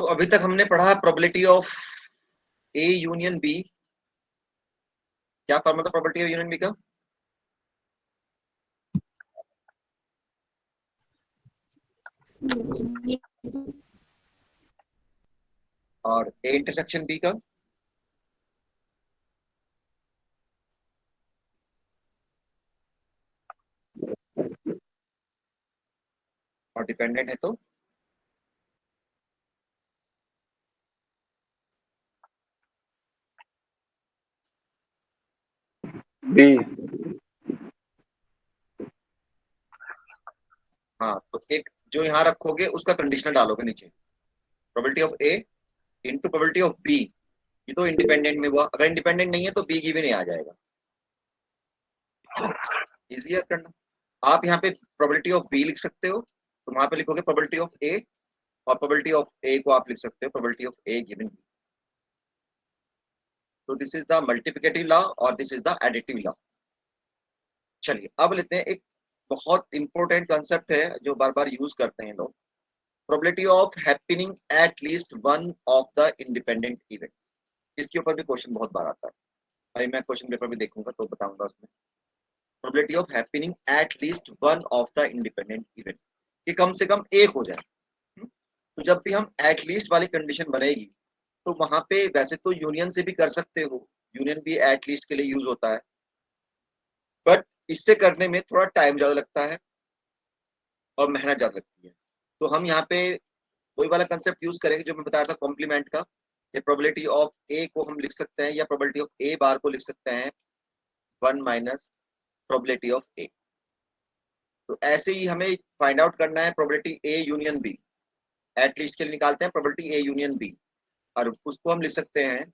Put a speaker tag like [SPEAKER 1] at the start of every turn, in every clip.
[SPEAKER 1] तो अभी तक हमने पढ़ा probability of A union B. क्या फॉर्मूला था प्रोबेबिलिटी ऑफ यूनियन बी का? और ए इंटरसेक्शन बी का? और डिपेंडेंट है तो
[SPEAKER 2] बी।
[SPEAKER 1] हाँ, तो एक जो यहाँ रखोगे उसका कंडीशनल डालोगे नीचे, probability of A into probability of B. ये तो इंडिपेंडेंट में हुआ, अगर इंडिपेंडेंट नहीं है तो बी की भी नहीं आ जाएगा। इजी है करना। आप यहाँ पे प्रोबेबिलिटी ऑफ बी लिख सकते हो, तो वहां पे लिखोगे प्रोबेबिलिटी ऑफ ए, और प्रोबेबिलिटी ऑफ ए को आप लिख सकते हो probability of A given B. तो this is the multiplicative law और this is the additive law. चलिए अब लेते हैं एक बहुत इंपॉर्टेंट कंसेप्ट है जो बार बार यूज करते हैं लोग, probability of happening at least one of the independent event. इसके ऊपर भी क्वेश्चन बहुत बार आता है भाई, मैं क्वेश्चन पेपर भी देखूंगा तो बताऊंगा उसमें। Probability of happening at least one of the independent event, कि कम से कम एक हो जाए। तो जब भी हम एट लीस्ट वाली कंडीशन बनेगी तो वहां पे वैसे तो यूनियन से भी कर सकते हो, यूनियन भी एट लीस्ट के लिए यूज होता है, बट इससे करने में थोड़ा टाइम ज्यादा लगता है और मेहनत ज्यादा लगती है। तो हम यहाँ पे वही वाला कंसेप्ट यूज करेंगे जो मैं बता रहा था कॉम्प्लीमेंट का। ये प्रोबेबिलिटी ऑफ ए को हम लिख सकते हैं, या प्रोबेबिलिटी ऑफ ए बार को लिख सकते हैं one minus probability of A. तो ऐसे ही हमें फाइंड आउट करना है probability A union B. At least के लिए निकालते हैं प्रोबेबिलिटी ए यूनियन बी, और उसको हम लिख सकते हैं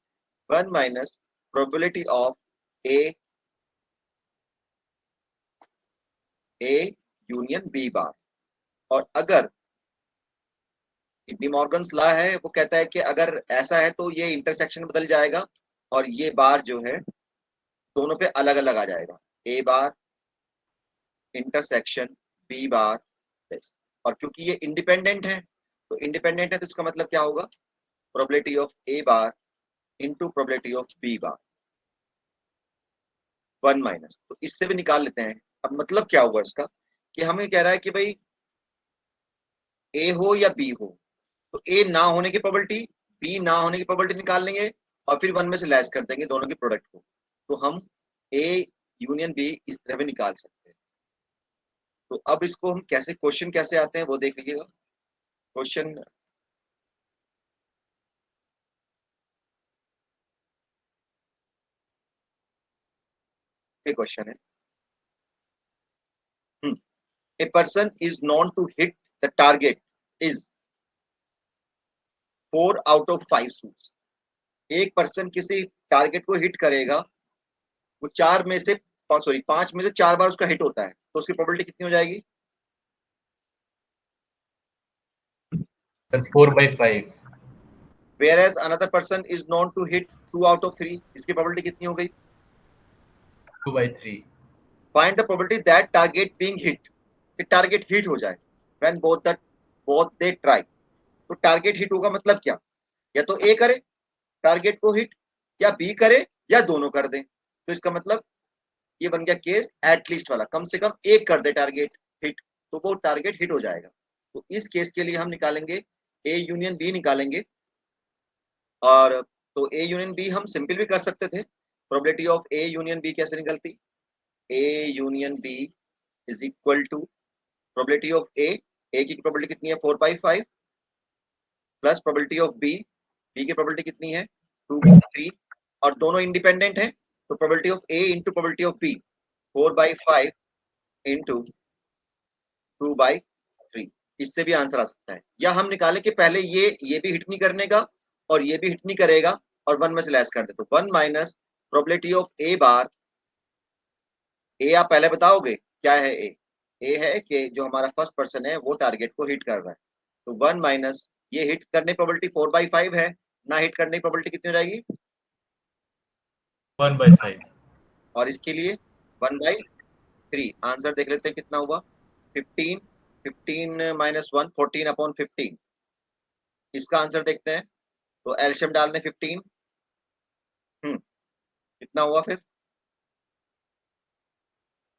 [SPEAKER 1] one minus probability of A A union B bar. और अगर डिमॉर्गन्स लॉ है वो कहता है कि अगर ऐसा है तो ये इंटरसेक्शन बदल जाएगा और ये बार जो है दोनों पे अलग अलग आ जाएगा, ए बार इंटरसेक्शन बी बार दिस। और क्योंकि ये इंडिपेंडेंट है, तो इंडिपेंडेंट है तो इसका मतलब क्या होगा, probability of A bar into probability of B bar one minus. तो इससे भी निकाल लेते हैं। अब मतलब क्या हुआ इसका, कि हमें कह रहा है कि भाई ए हो या बी हो, तो ए ना होने की प्रोबेबिलिटी, बी ना होने की प्रोबेबिलिटी निकाल लेंगे और फिर वन में से लेस कर देंगे दोनों के प्रोडक्ट को। तो हम ए यूनियन बी इस तरह भी निकाल सकते हैं। तो अब इसको हम कैसे, क्वेश्चन कैसे आते हैं वो देख लीजिएगा। क्वेश्चन क्वेश्चन है, a person is known to hit the target is 4 out of 5 shoots. एक पर्सन किसी टारगेट को हिट करेगा, वो चार में से सॉरी 5 में से 4 बार उसका हिट होता है, तो उसकी प्रोबेबिलिटी कितनी हो जाएगी?
[SPEAKER 2] Sir 4/5।
[SPEAKER 1] Whereas another person is known to hit 2 out of 3, इसकी प्रोबेबिलिटी कितनी हो गई?
[SPEAKER 2] 2/3।
[SPEAKER 1] Find the probability that target being hit, कि टारगेट हिट हो जाए व्हेन बोथ दे ट्राई। तो टारगेट हिट होगा मतलब क्या, या तो ए करे टारगेट को हिट, या बी करे, या दोनों कर दें। तो इसका मतलब ये बन गया केस एटलीस्ट वाला, कम से कम एक कर दे टारगेट हिट, तो वो टारगेट हिट हो जाएगा। तो इस केस के लिए हम निकालेंगे ए यूनियन बी निकालेंगे। और तो ए यूनियन बी हम सिंपल भी कर सकते थे, probability of A union B कैसे निकलती, A union B is equal to probability of A की प्रोबेबिलिटी कितनी है 4/5, प्लस प्रोबेबिलिटी ऑफ बी की प्रोबेबिलिटी कितनी है 2/3, और दोनों इंडिपेंडेंट है, तो probability of A into probability of B 4/5 into 2/3। इससे भी आंसर आ सकता है, या हम निकालें कि पहले ये भी हिट नहीं करने का और ये भी हिट नहीं करेगा और वन में से लेस कर दे, तो one minus probability of A बार। ए आप पहले बताओगे क्या है ए? ए है कि जो हमारा फर्स्ट पर्सन है वो टारगेट को हिट कर रहा है, तो वन माइनस ये हिट करने की प्रोबेबिलिटी 4/5 है, ना हिट करने की प्रोबेबिलिटी कितनी हो जाएगी
[SPEAKER 2] 1/5।
[SPEAKER 1] और इसके लिए 1/3। आंसर देख लेते हैं कितना हुआ, 15, 15 - 1 14/15। इसका आंसर देखते हैं। तो एलसीएम डालने 15, कितना हुआ फिर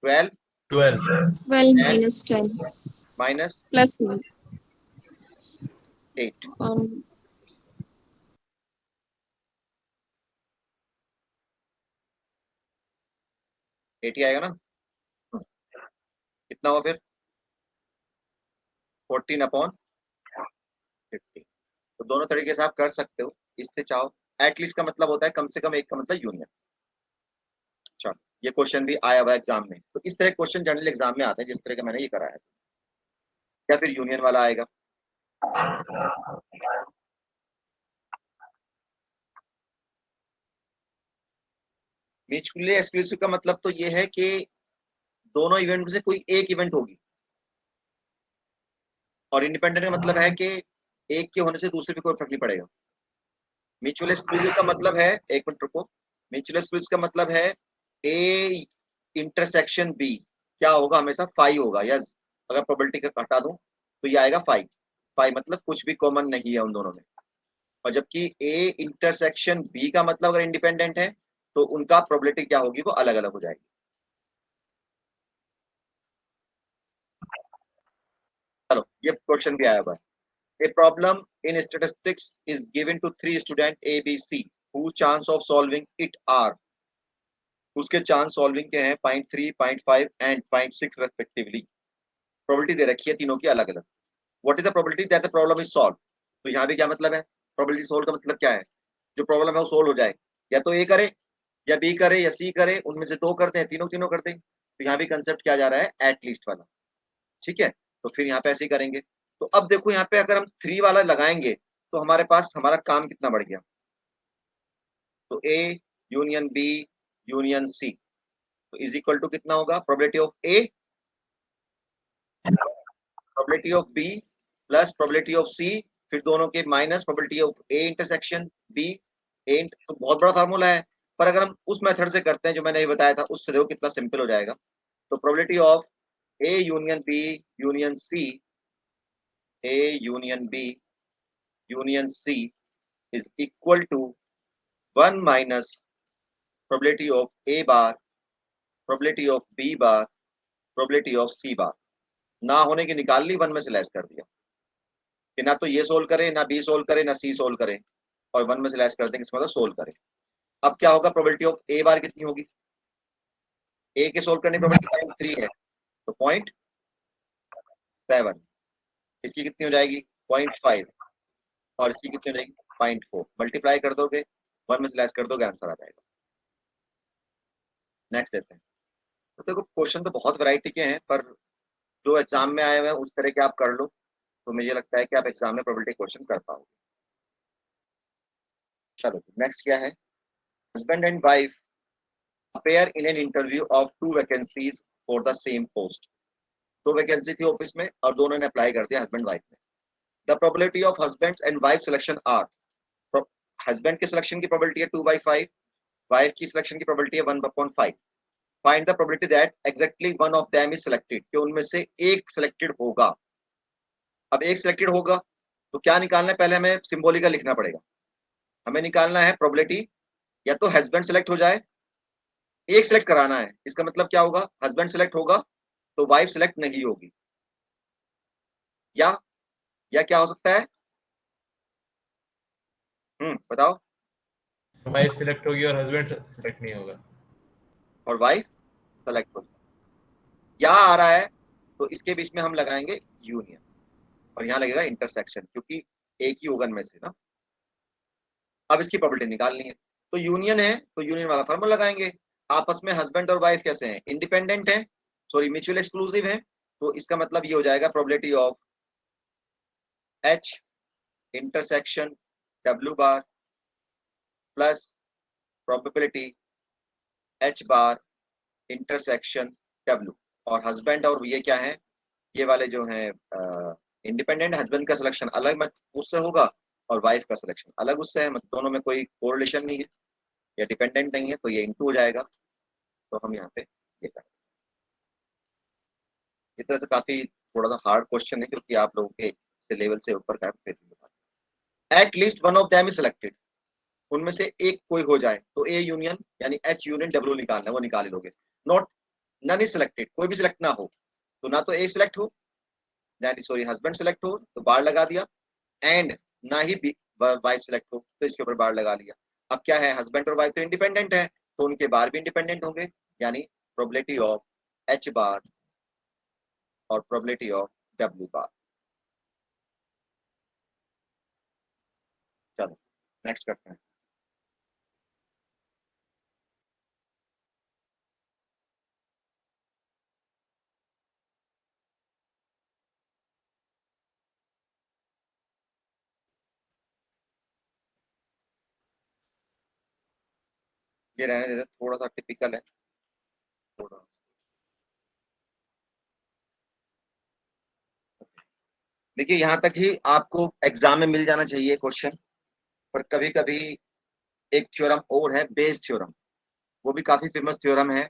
[SPEAKER 1] 12
[SPEAKER 2] 12
[SPEAKER 3] 12
[SPEAKER 1] एंड
[SPEAKER 3] minus 10
[SPEAKER 1] माइनस
[SPEAKER 3] plus 9.
[SPEAKER 1] 8, 80 आएगा ना। कितना हुआ फिर 14/50। तो दोनों तरीके से आप कर सकते हो, इससे चाहो। एटलीस्ट का मतलब होता है कम से कम एक का मतलब यूनियन। चलो, ये क्वेश्चन भी आया हुआ एग्जाम में। तो इस तरह क्वेश्चन जनरल एग्जाम में आते हैं जिस तरह का मैंने ये करा है, या फिर यूनियन वाला आएगा। म्यूचुअली एक्सक्लूसिव का मतलब तो ये है कि दोनों इवेंट में से कोई एक इवेंट होगी, और इंडिपेंडेंट का मतलब है कि एक के होने से दूसरे पे कोई फर्क नहीं पड़ेगा। म्यूचुअल एक्सक्लूसिव का मतलब है, एक मिनट रुको, म्यूचुअल एक्सक्लूसिव का मतलब है ए इंटरसेक्शन बी क्या होगा, हमेशा फाई होगा। यस, अगर प्रोबेबिलिटी का हटा दूं तो ये आएगा फाई। फाई मतलब कुछ भी कॉमन नहीं है उन दोनों में। और जबकि ए इंटरसेक्शन बी का मतलब अगर इंडिपेंडेंट है तो उनका प्रोबेबिलिटी क्या होगी, वो अलग अलग हो जाएगी। चलो, ये क्वेश्चन भी आया हुआ है। A problem in statistics is given to three students A, B, C, whose chance of solving it are, उसके चांस सॉल्विंग के हैं 0.3, 0.5 एंड 0.6 रेस्पेक्टिवली। प्रोबेबिलिटी दे रखी है तीनों की अलग अलग। What is the probability that the problem is solve. तो यहाँ भी क्या मतलब है, प्रोबेबिलिटी सोल्व का मतलब क्या है, जो प्रॉब्लम है वो सोल्व हो जाए। या तो ए करे, या बी करे, या सी करे, उनमें से दो करते हैं, तीनों तीनों करते हैं। तो यहाँ भी कंसेप्ट क्या जा रहा है, एटलीस्ट वाला। ठीक है, तो फिर यहाँ पे ऐसे ही करेंगे। तो अब देखो यहाँ पे अगर हम 3 वाला लगाएंगे तो हमारे पास हमारा काम कितना बढ़ गया। तो A union B union C, तो इज इक्वल टू कितना होगा, probability of A, probability of B plus probability of C, फिर दोनों के minus probability of A intersection B. ए तो बहुत बड़ा फार्मूला है, पर अगर हम उस मेथड से करते हैं जो मैंने ये बताया था, उससे देखो कितना सिंपल हो जाएगा। तो probability of A union B union C, A union B union C is equal to 1 minus probability of A bar, probability of B bar, probability of C bar. ना होने की निकाल ली, 1 में से लेस कर दिया कि ना तो ये सोल्व करे, ना बी सोल्व करे, ना सी सोल्व करे, और 1 में से लेस कर देंगे, इसका मतलब सोल्व करे। अब क्या होगा, प्रोबेबिलिटी ऑफ ए बार कितनी होगी, ए के सोल्व करने की प्रोबेबिलिटी 0.3 है, तो 0.7। इसकी कितनी हो जाएगी 0.5, और इसकी कितनी हो जाएगी 0.4। मल्टीप्लाई कर दोगे, 1 में से लेस कर दोगे, आंसर आ जाएगा। नेक्स्ट देते हैं। तो देखो क्वेश्चन तो बहुत वैरायटी के हैं, पर जो एग्जाम में आए हुए हैं उस तरह के आप कर लो, तो मुझे लगता है कि आप एग्जाम में प्रोबेबिलिटी क्वेश्चन कर पाओगे। चलो, नेक्स्ट क्या है, husband and wife appear in an interview of 2 vacancies for the same post. 2 vacancy थी ऑफिस में और दोनों ने अप्लाई कर दिया, हस्बैंड वाइफ ने। The probability of husband and wife selection are, husband के सिलेक्शन की प्रोबेबिलिटी है 2/5, वाइफ की सिलेक्शन की प्रोबेबिलिटी है 1/5। Find the probability that exactly one of them is selected, कि उनमें से एक सिलेक्टेड होगा। अब एक सिलेक्टेड होगा तो क्या निकालना है, पहले हमें सिंबॉलिकल लिखना पड़ेगा। हमें निकालना है प्रोबेबिलिटी, या तो हस्बैंड सेलेक्ट हो जाए, एक सेलेक्ट कराना है। इसका मतलब क्या होगा, हस्बैंड सेलेक्ट होगा तो वाइफ सेलेक्ट नहीं होगी, या क्या हो सकता है, बताओ।
[SPEAKER 2] वाइफ सिलेक्ट होगी और हस्बैंड सिलेक्ट नहीं होगा।
[SPEAKER 1] और वाइफ सेलेक्ट होगी, या आ रहा है तो इसके बीच में हम लगाएंगे यूनियन, और यहाँ लगेगा इंटरसेक्शन, क्योंकि एक ही होगा में से ना। अब इसकी प्रोबेबिलिटी निकालनी है, तो यूनियन है तो यूनियन वाला फॉर्मूला लगाएंगे। आपस में हस्बैंड और वाइफ कैसे हैं, इंडिपेंडेंट है, सॉरी म्यूचुअल एक्सक्लूसिव है। तो इसका मतलब ये हो जाएगा probability of H intersection W bar plus probability H bar intersection W. और हस्बैंड और ये क्या है, ये वाले जो है इंडिपेंडेंट, हस्बैंड का सिलेक्शन अलग मत उससे होगा, और वाइफ का सिलेक्शन अलग उससे है, मतलब दोनों में कोई कोरिलेशन नहीं है या डिपेंडेंट नहीं है, तो ये इंटू हो जाएगा। तो हम यहाँ पे ये करें। इस तरह से काफी थोड़ा सा हार्ड क्वेश्चन है, क्योंकि आप लोगों के लेवल से ऊपर का है, फिर भी बता। At least one of them is selected, उनमें से एक कोई हो जाए, तो ए यूनियन यानी एच यूनियन डब्ल्यू निकालना है, वो निकाल लोगे। नॉट नन इज सिलेक्टेड, कोई भी सिलेक्ट ना हो, तो ना तो ए सिलेक्ट हो, दैट सॉरी हस्बैंड सिलेक्ट हो तो बार लगा दिया, एंड ना ही वाइफ सिलेक्ट हो तो इसके ऊपर बार लगा लिया। अब क्या है, हस्बैंड और वाइफ तो इंडिपेंडेंट है, तो उनके बार भी इंडिपेंडेंट होंगे, यानी प्रोबेबिलिटी ऑफ एच बार और प्रोबेबिलिटी ऑफ डब्ल्यू बार। चलो नेक्स्ट करते हैं। ये रहने देते, थोड़ा सा टिपिकल है थोड़ा। देखिए यहाँ तक ही आपको एग्जाम में मिल जाना चाहिए क्वेश्चन, पर कभी कभी एक थ्योरम और है बेस थ्योरम, वो भी काफी फेमस थ्योरम है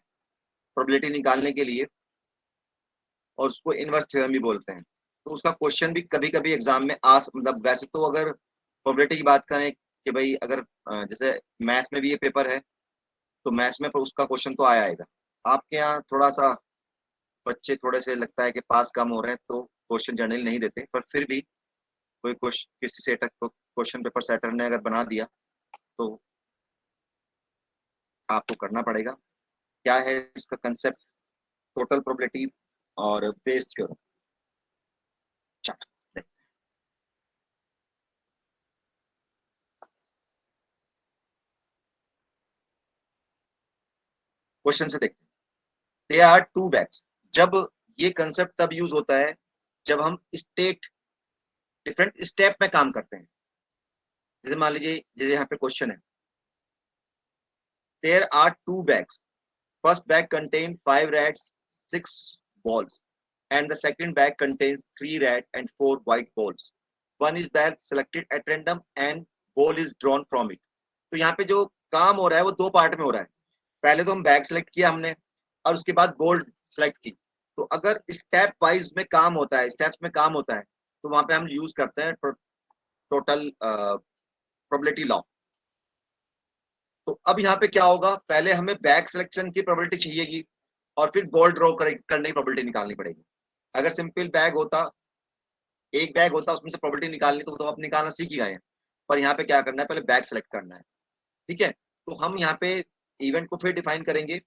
[SPEAKER 1] प्रोबेबिलिटी निकालने के लिए, और उसको इनवर्स थ्योरम भी बोलते हैं। तो उसका क्वेश्चन भी कभी कभी एग्जाम में मतलब वैसे तो अगर प्रोबेबिलिटी की बात करें कि भाई अगर जैसे मैथ्स में भी ये पेपर है, तो मैथ्स में उसका क्वेश्चन तो आएगा। आपके यहाँ थोड़ा सा बच्चे थोड़े से लगता है कि पास कम हो रहे हैं, तो क्वेश्चन जनरली नहीं देते, पर फिर भी कोई क्वेश्चन किसी सेटर को क्वेश्चन पेपर सेटर ने अगर बना दिया तो आपको करना पड़ेगा। क्या है इसका कंसेप्ट, टोटल प्रोबेबिलिटी और बेस्ड थ्योरम। क्वेश्चन से देखते हैं, दे आर टू बैग्स। जब ये कंसेप्ट तब यूज होता है जब हम स्टेट डिफरेंट स्टेप में काम करते हैं। जैसे मान लीजिए जैसे यहाँ पे क्वेश्चन है, there are two bags, first bag contain 5 rats, 6 balls, and the second bag contains 3 red and 4 white balls. One is bag selected at random and ball is drawn from it. तो यहाँ पे जो काम हो रहा है वो दो पार्ट में हो रहा है। पहले तो हम बैग सेलेक्ट किया हमने, और उसके बाद बॉल सेलेक्ट की। तो अगर स्टेप वाइज में काम होता है, स्टेप्स में काम होता है, तो वहां पे हम यूज करते हैं टोटल प्रोबेबिलिटी लॉ। तो अब यहाँ पे क्या होगा, पहले हमें बैग सिलेक्शन की प्रोबेबिलिटी चाहिएगी, और फिर बॉल ड्रॉ करने की प्रोबेबिलिटी निकालनी पड़ेगी। अगर सिंपल बैग होता, एक बैग होता उसमें से प्रोबेबिलिटी निकालनी, तो आप निकालना सीख ही गए हैं। पर यहाँ पे क्या करना है, पहले बैग सेलेक्ट करना है। ठीक है, तो हम यहाँ पे इवेंट को फिर डिफाइन करेंगे।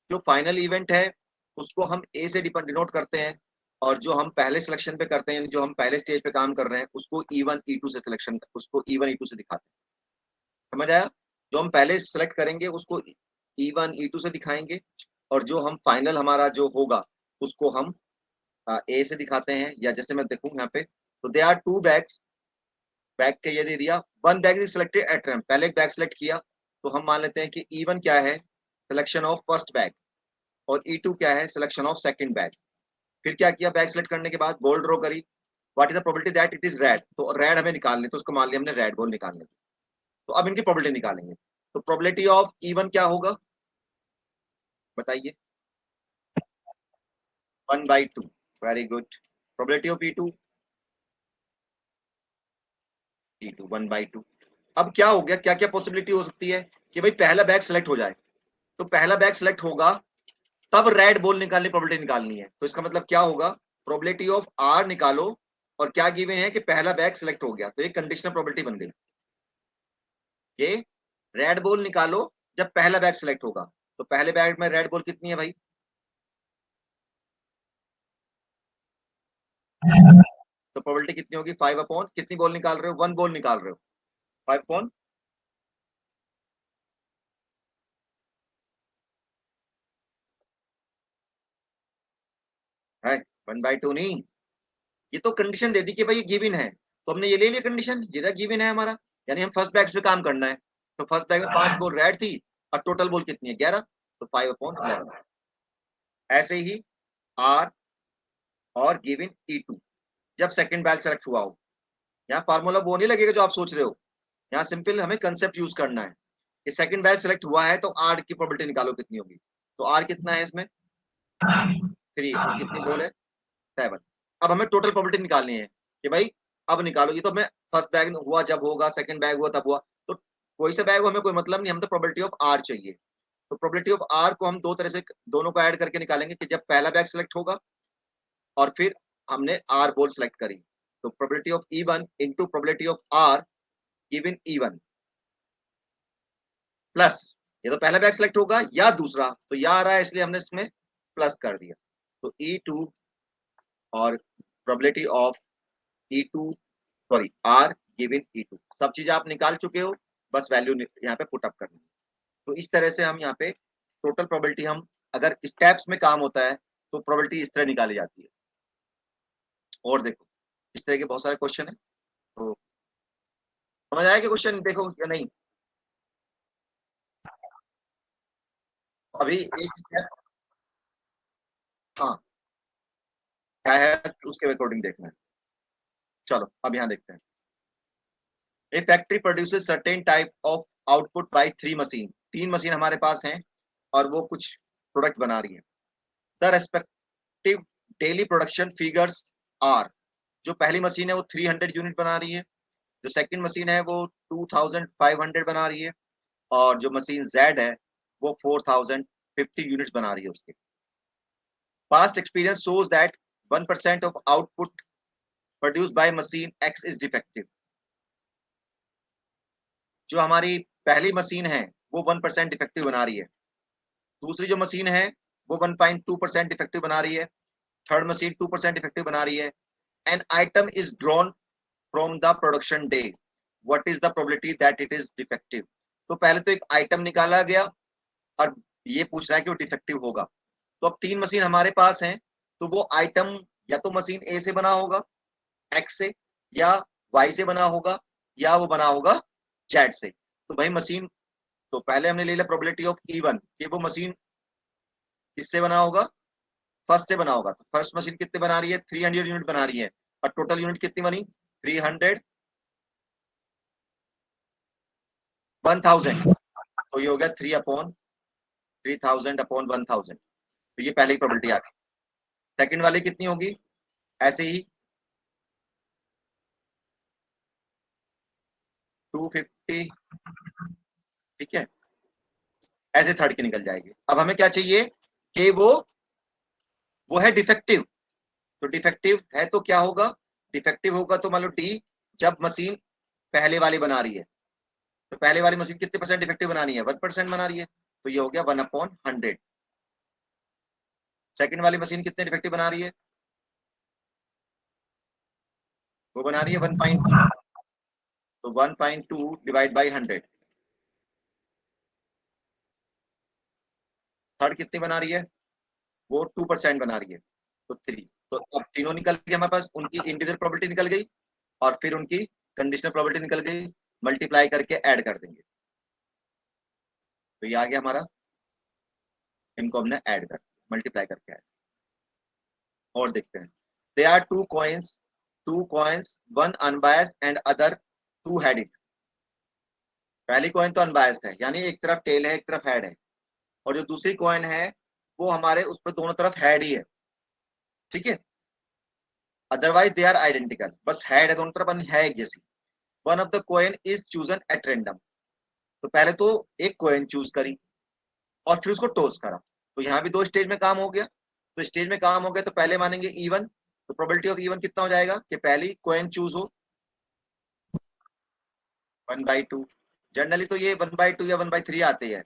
[SPEAKER 1] जो फाइनल इवेंट है उसको हम ए से डिनोट करते हैं, और जो हम पहले सिलेक्शन पे करते हैं, जो हम पहले स्टेज पे काम कर रहे हैं, उसको E1 E2 से सिलेक्शन, उसको E1 E2 से दिखाते हैं। समझ आया? जो हम पहले सेलेक्ट करेंगे उसको E1 E2 से दिखाएंगे, और जो हम फाइनल हमारा जो होगा उसको हम ए से दिखाते हैं। या जैसे मैं देखूं यहाँ पे, तो they are two bags, bag के ये दे दिया, one bag is selected at random, पहले एक बैग सेलेक्ट किया, तो हम मान लेते हैं कि E1 क्या है, सिलेक्शन ऑफ फर्स्ट बैग, और E2 क्या है, सिलेक्शन ऑफ सेकंड बैग। फिर क्या किया, बैग सेलेक्ट करने के बाद बॉल ड्रॉ करी, what is the probability that it is red, तो रेड हमें निकालनी, तो उसको मान लिया हमने रेड बॉल निकालने। तो अब इनकी प्रोबेबिलिटी निकालेंगे। तो प्रोबेबिलिटी ऑफ E1 क्या होगा, बताइए? 1/2। Very good. Probability of E2, E2 1/2। अब क्या हो गया, क्या क्या पॉसिबिलिटी हो सकती है कि भाई पहला बैग सेलेक्ट हो जाए, तो पहला बैग सेलेक्ट होगा तब रेड बॉल निकालने प्रोबेबिलिटी निकालनी है। तो इसका मतलब क्या होगा, प्रोबेबिलिटी ऑफ आर निकालो, और क्या गिवन है कि पहला बैग सेलेक्ट हो गया, तो एक कंडीशनल प्रोबेबिलिटी बन गई। ये रेड बॉल निकालो जब पहला बैग सेलेक्ट होगा, तो पहले बैग में रेड बॉल कितनी है भाई, तो प्रोबेबिलिटी कितनी होगी, 5 अपॉन कितनी बॉल निकाल रहे हो, 1 बॉल निकाल रहे हो, 5 अपॉन है 1/2 नहीं। ये तो कंडीशन दे दी कि भाई ये गिवन है, तो हमने ये ले लिया कंडीशन, ये गिवन है हमारा, यानी हम फर्स्ट बैग पे काम करना है। तो फर्स्ट बैग में 5 बॉल रेड थी, और टोटल बॉल कितनी है, 11, तो 5/11। ऐसे ही आर और गिवन E2 जब सेकंड बैग सेलेक्ट हुआ हो, यहाँ फार्मूला वो नहीं लगेगा जो आप सोच रहे हो। यहाँ सिंपल हमें कंसेप्ट यूज करना है कि सेकंड बैच सेलेक्ट हुआ है, तो आर की प्रोबेबिलिटी निकालो कितनी होगी। तो आर कितना है इसमें, 3, और कितनी बोल है, 7। अब हमें टोटल प्रोबेबिलिटी निकालनी है कि भाई अब निकालो, ये तो हमें फर्स्ट बैग हुआ जब होगा, सेकंड बैग हुआ तब हुआ, तो कोई सा बैग हो हमें कोई मतलब नहीं, हम तो प्रोबेबिलिटी ऑफ आर चाहिए। तो प्रोबेबिलिटी ऑफ आर को हम दो तरह से दोनों को ऐड करके निकालेंगे कि जब पहला बैग सिलेक्ट होगा और फिर हमने आर बोल सेलेक्ट करी, तो probability of E1 into probability of R given E1 plus, ये तो पहला बैग सिलेक्ट होगा या दूसरा, तो या आ रहा है इसलिए हमने इसमें प्लस कर दिया, तो E2 और probability of E2 sorry R given E2, सब चीज आप निकाल चुके हो, बस वैल्यू यहाँ पे पुट अप करनी है। तो इस तरह से हम यहाँ पे टोटल प्रोबेबिलिटी, हम अगर स्टेप्स में काम होता है तो प्रोबेबिलिटी इस तरह निकाली जाती है। और देखो इस तरह के बहुत सारे क्वेश्चन है, तो समझ आया कि क्वेश्चन देखो या नहीं। अभी एक स्टेप, हाँ क्या है उसके अकॉर्डिंग देखना है। चलो अब यहाँ देखते हैं, a factory produces certain type of output by 3 machine, 3 machine हमारे पास हैं और वो कुछ प्रोडक्ट बना रही है। The respective daily production figures are, जो पहली मशीन है वो 300 यूनिट बना रही है, जो सेकंड मशीन है वो 2500 बना रही है, और जो मशीन Z है वो 4050 यूनिट्स बना रही है उसके। Past experience shows that 1% of output produced by machine X is defective, जो हमारी पहली मशीन है वो 1% डिफेक्टिव बना रही है, दूसरी जो मशीन है वो 1.2% डिफेक्टिव बना रही है, थर्ड मशीन 2% डिफेक्टिव बना रही है। An item is drawn from the production day, what is the probability that it is defective. तो पहले तो एक आइटम निकाला गया और ये पूछ रहा है कि वो डिफेक्टिव होगा, तो अब 3 मशीन हमारे पास हैं, तो वो आइटम या तो मशीन ए से बना होगा एक्स से, या वाई से बना होगा, या वो बना होगा जेड से। तो भाई मशीन, तो पहले हमने ले लिया प्रोबेबिलिटी ऑफ E1 कि वो मशीन किससे बना होगा, फर्स्ट से बना होगा, तो फर्स्ट मशीन कितने बना रही है, 300 यूनिट बना रही है, और टोटल यूनिट कितनी बनी 300 1000, तो ये हो गया 3/3000/1000, तो ये पहली प्रोबेबिलिटी आ गई। सेकंड वाली कितनी होगी, ऐसे ही 250, ठीक है, ऐसे थर्ड की निकल जाएगी। अब हमें क्या चाहिए कि वो है डिफेक्टिव, तो डिफेक्टिव है तो क्या होगा, डिफेक्टिव होगा तो मान लो डी, जब मशीन पहले वाली बना रही है, तो पहले वाली मशीन कितने परसेंट डिफेक्टिव बनानी है, 1% बना रही है, तो ये हो गया 1/100। सेकंड वाली मशीन कितने डिफेक्टिव बना रही है, वो बना रही है 1.2, तो 1.2 डिवाइड बाई 100। थर्ड कितनी बना रही है, वो 2% बना रही है, तो 3। तो अब तीनों निकल गए हमारे पास, उनकी इंडिविजुअल प्रोबेबिलिटी निकल गई और फिर उनकी कंडीशनल प्रोबेबिलिटी निकल गई, मल्टीप्लाई करके ऐड कर देंगे, तो ये आ गया हमारा, इनको हमने ऐड कर मल्टीप्लाई करके ऐड। और देखते हैं, there are two coins one unbiased and other two headed. पहली कॉइन तो अनबायस्ड है, यानी एक तरफ टेल है एक तरफ हेड है, और जो दूसरी कॉइन है वो हमारे उस पर दोनों तरफ हेड ही है, ठीक है, अदरवाइज दे आर आइडेंटिकल, बस हेड है दोनों तरफ, है एक जैसी। One of the coin is chosen at random, तो पहले तो एक कॉइन चूज करी और फिर उसको टॉस करा, तो यहाँ भी दो स्टेज में काम हो गया, तो स्टेज में काम हो गया तो पहले मानेंगे E1, तो प्रोबेबिलिटी ऑफ E1 कितना हो जाएगा कि पहली कॉइन चूज हो 1/2, जनरली तो ये 1/2 या 1/3 आते हैं,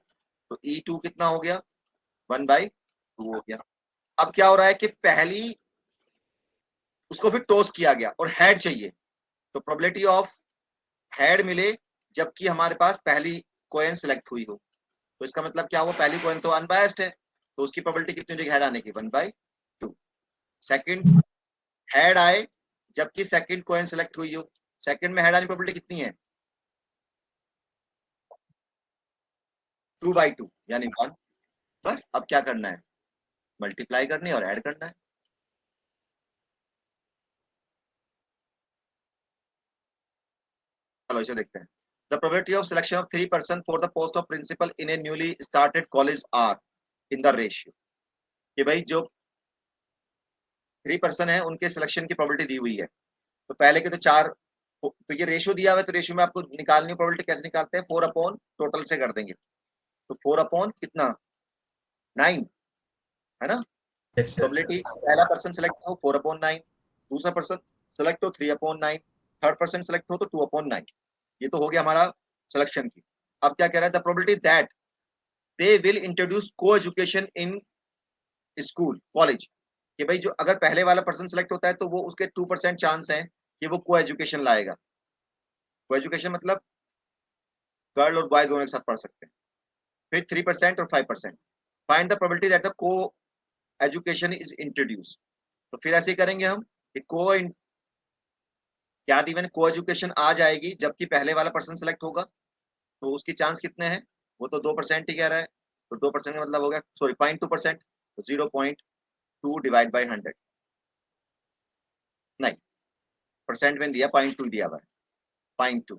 [SPEAKER 1] तो E2 कितना हो गया 1/2 हो गया। अब क्या हो रहा है कि पहली उसको फिर टॉस किया गया और हेड चाहिए, तो प्रोबेबिलिटी ऑफ हेड मिले जबकि हमारे पास पहली कॉइन सेलेक्ट हुई हो, तो इसका मतलब क्या हुआ, पहली कॉइन तो अनबायस्ड है, तो उसकी प्रोबेबिलिटी कितनी हो जाएगी हेड आने की 1/2। सेकंड हेड आए जबकि सेकंड कॉइन सेलेक्ट हुई हो, सेकंड में हेड आने की प्रोबेबिलिटी कितनी है 2/2 यानी 1। बस अब क्या करना है, मल्टीप्लाई करनी है और ऐड करना है। चलो इसे देखते हैं, the probability of selection of 3 person for the post of principal in a newly started college are in the ratio, कि भाई जो 3 पर्सन है उनके सिलेक्शन की प्रोबेबिलिटी दी हुई है, तो पहले के तो 4, तो ये रेशियो दिया हुआ है, तो रेशियो में आपको निकालनी प्रोबेबिलिटी कैसे निकालते हैं, 4 अपॉन टोटल से कर देंगे, तो 4 अपॉन कितना 9 है ना।
[SPEAKER 2] yes sir.
[SPEAKER 1] प्रोबेबिलिटी पहला पर्सन सेलेक्ट हो 4 अपॉन 9, दूसरा पर्सन सेलेक्ट हो 3 अपॉन 9, थर्ड पर्सन सेलेक्ट हो तो 2 अपॉन 9। ये तो हो गया हमारा सिलेक्शन की। अब क्या कह रहा है, the probability that they will introduce को एजुकेशन इन स्कूल कॉलेज, कि भाई जो अगर पहले वाला पर्सन सेलेक्ट होता है तो वो उसके 2% चांस है कि वो को एजुकेशन लाएगा। को एजुकेशन मतलब गर्ल और बॉय दोनों एक साथ पढ़ सकते हैं। फिर 3% और 5%। Find the probability that the को एजुकेशन इज इंट्रोड्यूस। तो फिर ऐसे ही करेंगे हम कि क्या इवन को एजुकेशन आ जाएगी जबकि पहले वाला पर्सन सेलेक्ट होगा, तो उसकी चांस कितने हैं, वो तो 2% ही कह रहा है, तो 2% का मतलब हो गया, सॉरी 0.2%, तो 0.2 डिवाइड बाई 100, नहीं परसेंट में दिया 0.2 दिया हुआ है, 0.2।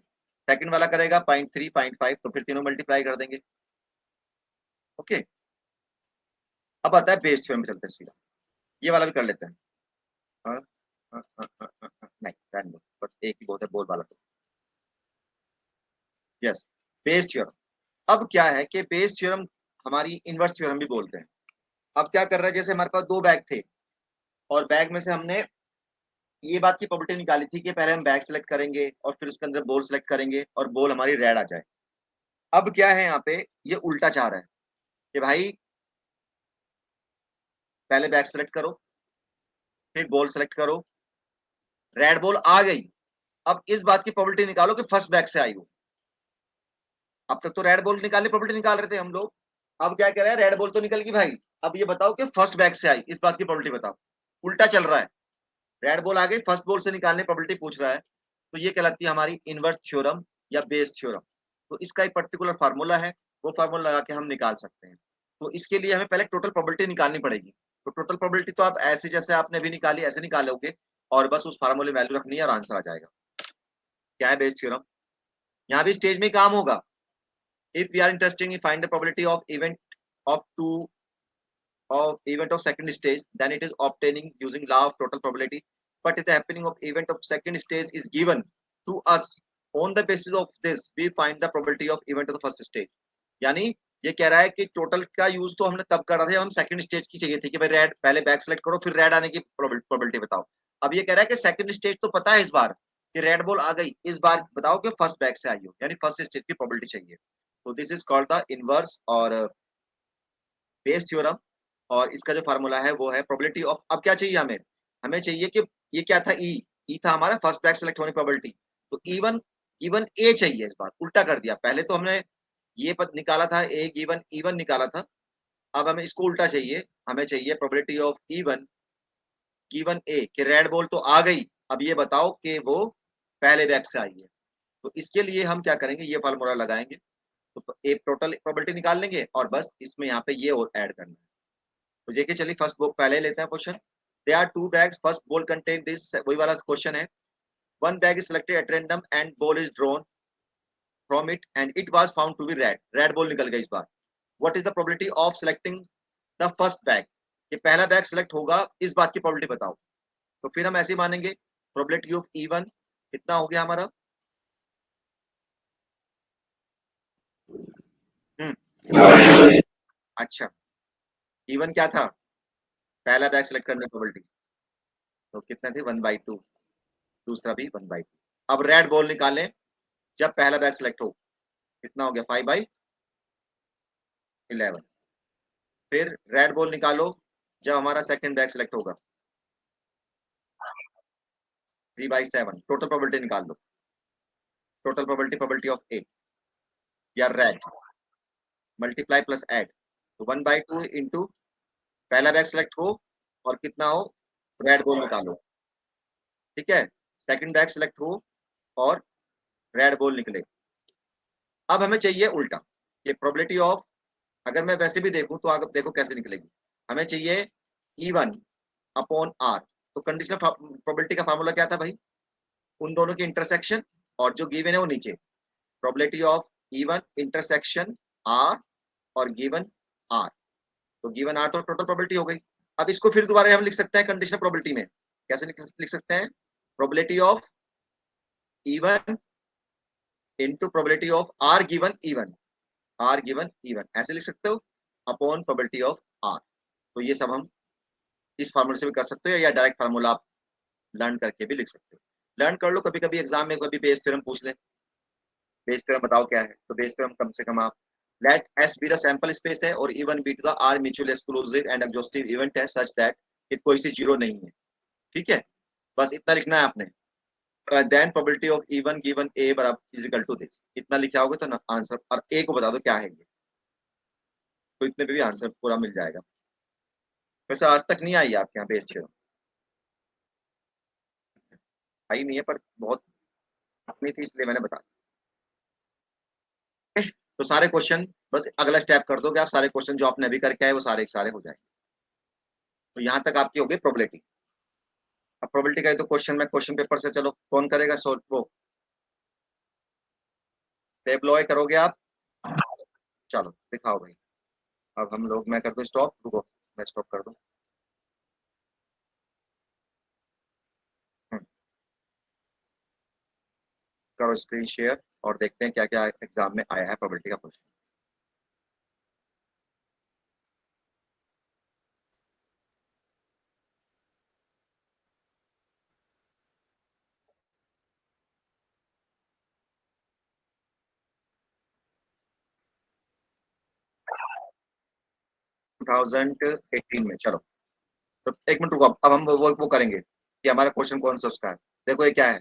[SPEAKER 1] सेकंड वाला करेगा 0.3, 0.5, तो फिर तीनों मल्टीप्लाई कर देंगे। ओके, अब आता है बेस थ्योरम में चलते हैं सीधा, ये वाला भी कर लेते हैं। नहीं रहने दो, बस एक ही बहुत है बोल वाला। तो यस, बेस थ्योरम। अब क्या है कि बेस थ्योरम हमारी इनवर्स थ्योरम भी बोलते हैं। अब क्या कर रहा है, जैसे हमारे पास 2 बैग थे और बैग में से हमने ये बात की प्रोबेबिलिटी निकाली थी कि पहले हम बैग सेलेक्ट करेंगे और फिर उसके अंदर बॉल सेलेक्ट करेंगे और बॉल हमारी रेड आ जाए। अब क्या है यहाँ पे, ये उल्टा चाह रहा है कि भाई पहले बैग सेलेक्ट करो, फिर बॉल सेलेक्ट करो, रेड बॉल आ गई, अब इस बात की प्रोबेबिलिटी निकालो कि फर्स्ट बैग से आई हो। अब तक तो रेड बॉल निकालने प्रोबेबिलिटी निकाल रहे थे हम लोग, अब क्या कह रहे हैं, रेड बॉल तो निकल गई भाई, अब ये बताओ कि फर्स्ट बैग से आई, इस बात की प्रोबेबिलिटी बताओ। उल्टा चल रहा है, रेड बॉल आ गई, फर्स्ट बॉल से निकालने प्रोबेबिलिटी पूछ रहा है, तो ये कहलाती है हमारी इनवर्स थ्योरम या बेस थ्योरम। तो इसका एक पर्टिकुलर फार्मूला है, वो फार्मूला लगा के हम निकाल सकते हैं। तो इसके लिए हमें पहले टोटल प्रोबेबिलिटी निकालनी पड़ेगी। तो टोटल प्रोबेबिलिटी तो आप ऐसे जैसे आपने अभी निकाली ऐसे निकालोगे और बस उस फार्मूले वैल्यू रखनी है और आंसर आ जाएगा। क्या है बेस थ्योरम, यहाँ भी स्टेज में ही काम होगा। If we are interested in find the probability of event of two of event of second stage, then it is obtaining using law of total probability. But if the happening of event of second stage is given to us, on the basis of this we find the probability of event of the first stage. यानी ये कह रहा है कि total का use तो हमने तब करा था जब हम सेकंड स्टेज की चाहिए थी कि भाई रेड पहले बैक सेलेक्ट करो फिर रेड आने की प्रोबेबिलिटी बताओ। अब ये कह रहा है कि सेकंड स्टेज तो पता है इस बार कि रेड बॉल आ गई, इस बार बताओ कि फर्स्ट बैक से आई हो, यानी फर्स्ट स्टेज की प्रोबेबिलिटी चाहिए। तो this is called the inverse और बेस थ्योरम। और इसका जो फार्मूला है वो है प्रोबेबिलिटी ऑफ, अब क्या चाहिए हमें, हमें चाहिए कि ये क्या था, ई था हमारा फर्स्ट बैक सेलेक्ट होने की प्रोबेबिलिटी, तो इवन इवन ए चाहिए, इस बार उल्टा कर दिया, पहले तो हमने ये पद निकाला था ए गिवन इवन निकाला था, अब हमें इसको उल्टा चाहिए, हमें चाहिए प्रोबेबिलिटी ऑफ इवन गिवन ए कि रेड बॉल तो आ गई, अब ये बताओ कि वो पहले बैक से आई है। तो इसके लिए हम क्या करेंगे, ये फार्मूला लगाएंगे, तो एक टोटल प्रोबेबिलिटी निकाल लेंगे और बस इसमें यहाँ पे ये और ऐड करना है। तो जेके चलिए फर्स्ट बुक पहले लेते हैं question. There are 2 bags, first ball contain this, वही वाला क्वेश्चन है। One bag is selected at random and ball is drawn from it and it was found to be red, red ball निकल गई इस बार। What is the probability of selecting the first bag, ये पहला bag select होगा, इस बात की प्रोबेबिलिटी बताओ। तो फिर हम ऐसे ही मानेंगे प्रोबेबिलिटी ऑफ इवन कितना हो गया हमारा, अच्छा इवन क्या था, पहला बैग सिलेक्ट करने की प्रोबेबिलिटी, तो कितने थे 1/2, दूसरा भी 1/2। अब रेड बॉल निकालें जब पहला बैग सिलेक्ट हो, कितना हो गया 5/11। फिर रेड बॉल निकालो जब हमारा सेकंड बैग सिलेक्ट होगा, 3/7। टोटल प्रोबेबिलिटी निकाल लो, टोटल प्रोबेबिलिटी ऑफ ए या रेड, मल्टीप्लाई प्लस ऐड, तो 1/2 इंटू पहला बैग सिलेक्ट हो और कितना हो, रेड बॉल निकालो, ठीक है, सेकंड बैग सिलेक्ट हो और रेड बॉल निकले। अब हमें चाहिए उल्टा, ये प्रोबेबिलिटी ऑफ, अगर मैं वैसे भी देखूं तो आप देखो कैसे निकलेगी, हमें चाहिए इवन अपॉन आर, तो कंडीशनल प्रोबेबिलिटी का फार्मूला क्या था भाई, उन दोनों की इंटरसेक्शन और जो गिवन है वो नीचे, probability of E one intersection R और गिवन आर, तो गिवन आर तो टोटल प्रोबेबिलिटी हो गई। अब इसको फिर दोबारा हम लिख सकते हैं कंडीशनल प्रोबेबिलिटी में, कैसे लिख सकते हैं, probability of E one into probability of R given E one, R given E one ऐसे लिख सकते हो, अपॉन प्रोबेबिलिटी ऑफ आर। तो ये सब हम इस फार्मूले से भी कर सकते हो, या डायरेक्ट फार्मूला आप लर्न करके भी लिख सकते हो। लर्न कर लो, कभी कभी एग्जाम में कभी बेस थ्योरम पूछ ले, बेस थ्योरम बताओ क्या है, तो बेस थ्योरम कम से कम आप let S be the sample space है और even be to the R mutually exclusive and exhaustive event है such that कि कोई सी जीरो नहीं है, ठीक है, बस इतना लिखना है आपने। then probability of even given A बराबर is equal to this, इतना लिखा होगा तो ना आंसर, और A को बता दो क्या है ये, तो इतने पे भी आंसर पूरा मिल जाएगा। वैसे आज तक नहीं आई आपके यहाँ बेस थ्योरम, आई नहीं है, पर बहुत अपनी थी इसलिए मैंने बता दिया। तो सारे क्वेश्चन बस अगला स्टेप कर दोगे आप, सारे क्वेश्चन जो आपने अभी करके आए वो सारे सारे हो जाएंगे। तो यहाँ तक आपकी हो गई प्रोबेबिलिटी। अब प्रोबेबिलिटी का तो क्वेश्चन में क्वेश्चन पेपर से, चलो कौन करेगा सोल्व, वो टेबलॉय करोगे आप, चलो दिखाओ भाई। अब हम लोग, मैं कर दूं स्टॉप, रुको मैं स्टॉप कर दूं। करो स्क्रीन शेयर और देखते हैं क्या क्या एग्जाम में आया है प्रोबेबिलिटी का क्वेश्चन। थाउजेंड 18 में, चलो तो एक मिनट रुको, अब हम वो करेंगे कि हमारा क्वेश्चन कौन सा उसका है। देखो ये क्या है,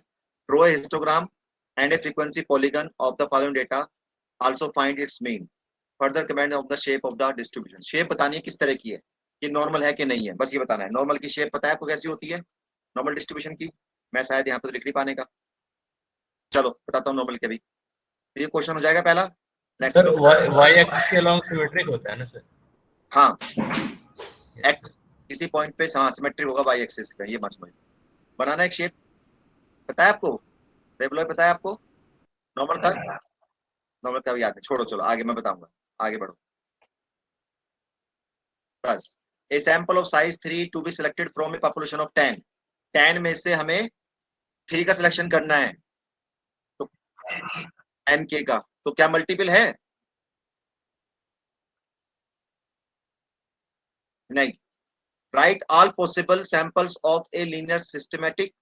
[SPEAKER 1] draw a histogram and A frequency polygon of the following data, also find its mean, further comment of the shape of the distribution. Shape बतानी है किस तरह की है, कि नॉर्मल है कि नहीं है, बस ये बताना है। नॉर्मल की शेप पता है आपको कैसी होती है, नॉर्मल डिस्ट्रीब्यूशन की, मैं शायद यहाँ पर लिख नहीं पाने का, चलो बताता हूँ नॉर्मल के भी। तो ये क्वेश्चन हो जाएगा पहला। नेक्स्ट
[SPEAKER 2] सर
[SPEAKER 1] लो,
[SPEAKER 2] वाई एक्सिस के अलोंग सिमेट्रिक होता है ना सर?
[SPEAKER 1] हाँ
[SPEAKER 2] यस सर।
[SPEAKER 1] एक्स किसी पॉइंट पे हाँ सिमेट्री होगा वाई एक्सिस का, ये मत समझ। बनाना एक शेप पता है आपको, टेबल पता है आपको, नॉर्मल का, नॉर्मल का भी याद है, छोड़ो चलो आगे मैं बताऊंगा, आगे बढ़ो। बस a sample of size 3 to be selected from a population of 10, 10 में से हमें 3 का सिलेक्शन करना है, तो एन के का, तो क्या मल्टीपल है, नहीं। Right all possible samples of a linear systematic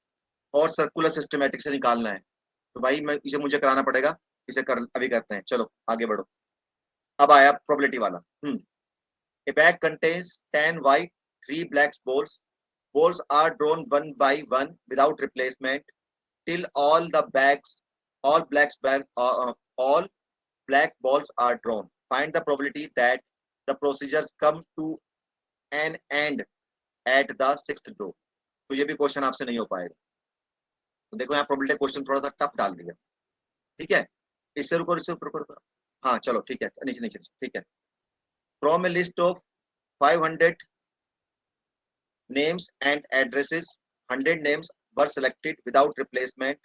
[SPEAKER 1] और सर्कुलर सिस्टमैटिक से निकालना है। तो भाई मैं इसे मुझे कराना पड़ेगा, इसे कर अभी करते हैं, चलो आगे बढ़ो। अब आया प्रोबेबिलिटी वाला। A bag contains 10 white, 3 black balls. Balls are drawn one by one without replacement till all all black balls are drawn. Find the probability that the procedures come to an end at the sixth draw. तो ये भी question आपसे नहीं हो पाएगा। तो देखो यहाँ प्रोबेबिलिटी क्वेश्चन थोड़ा सा टफ डाल दिया, ठीक है, इससे रुको, इससे ऊपर रुको, हाँ चलो ठीक है, नीचे नीचे ठीक है। From A list of 500 names and addresses, 100 names were selected without replacement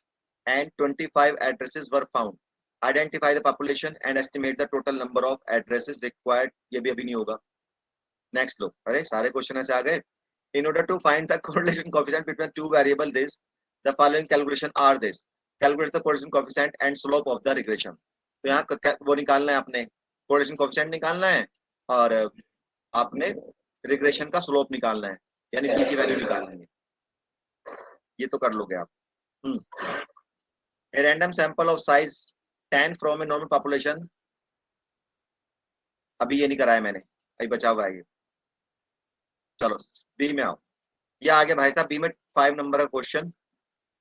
[SPEAKER 1] and 25 addresses were found. Identify the population and estimate the total number of addresses required. ये भी अभी नहीं होगा। Next लो, अरे सारे क्वेश्चन ऐसे आ गए। In order to find the correlation coefficient between two variables, this the following calculation are this. Calculate the correlation coefficient and slope of the regression. तो यहाँ वो निकालना है आपने, correlation coefficient निकालना है और आपने रिग्रेशन का स्लोप निकालना है, यानी b की वैल्यू निकालनी है। ये तो कर लोगे आप। A random sample of size 10 from a normal population, अभी ये नहीं कराया मैंने, अभी बचा हुआ है ये। चलो बी में आओ, ये आगे भाई साहब बी में 5 नंबर का question.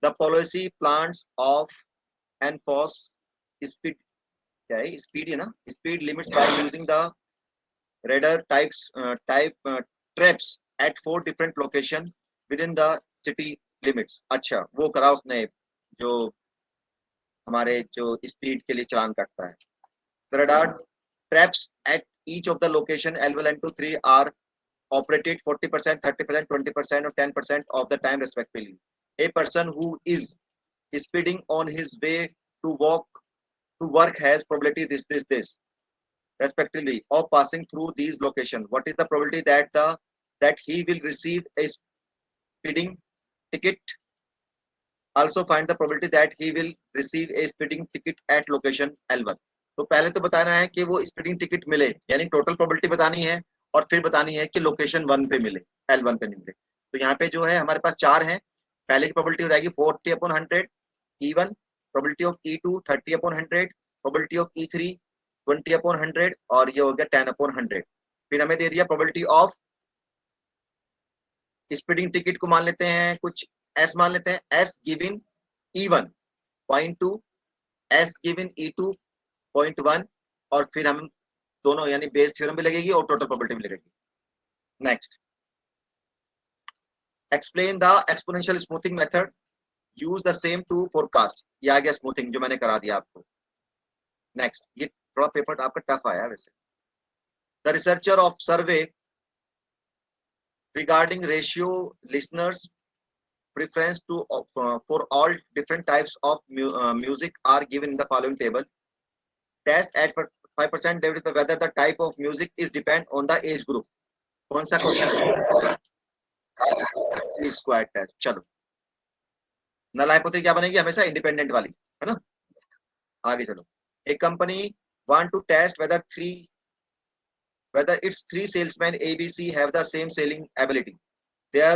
[SPEAKER 1] The policy plants of enforce speed, क्या है स्पीड है ना, speed limits by using the radar type traps at 4 different location within the city limits. अच्छा वो करा उसने जो हमारे जो स्पीड के लिए चालान कटता है। The radar traps at each of the location L1 and 2, 3 are operated 40%, 30%, 20%, or 10% of the time respectively. A person who is speeding on his way to work has probability this respectively of passing through these locations. What is the probability that he will receive a speeding ticket also find the probability that he will receive a speeding ticket at location L1. तो पहले तो बताना है कि वो speeding ticket मिले, यानी total probability बतानी है, और फिर बतानी है कि लोकेशन 1 पे मिले, L1 पे मिले। तो यहाँ पे जो है हमारे पास 4 हैं। पहले की प्रोबेबिलिटी हो जाएगी 40/100, E1, probability of E2 30/100, probability of E3 20/100, और ये हो गया 10/100। फिर हमें दे दिया प्रोबेबिलिटी ऑफ स्पीडिंग टिकट को मान लेते हैं कुछ एस, मान लेते हैं S given E1 0.2, S given E2 0.1, और फिर हम दोनों यानी बेस थ्योरम भी लगेगी और टोटल प्रोबेबिलिटी भी लगेगी। Next, explain the exponential smoothing method, use the same to forecast. ये आ गया स्मूथिंग जो मैंने करा दिया आपको। नेक्स्ट, ये थोड़ा पेपर आपका टफ आया वैसे। The researcher of survey regarding ratio listeners preference to for all different types of music are given in the following table. Test at 5% whether the type of music is depend on the age group. कौन सा question है? Square test. चलो, null hypothesis क्या बनेगी? हमेशा independent वाली, है ना। आगे चलो, एक company want to test whether its 3 salesmen ABC have the same selling ability. Their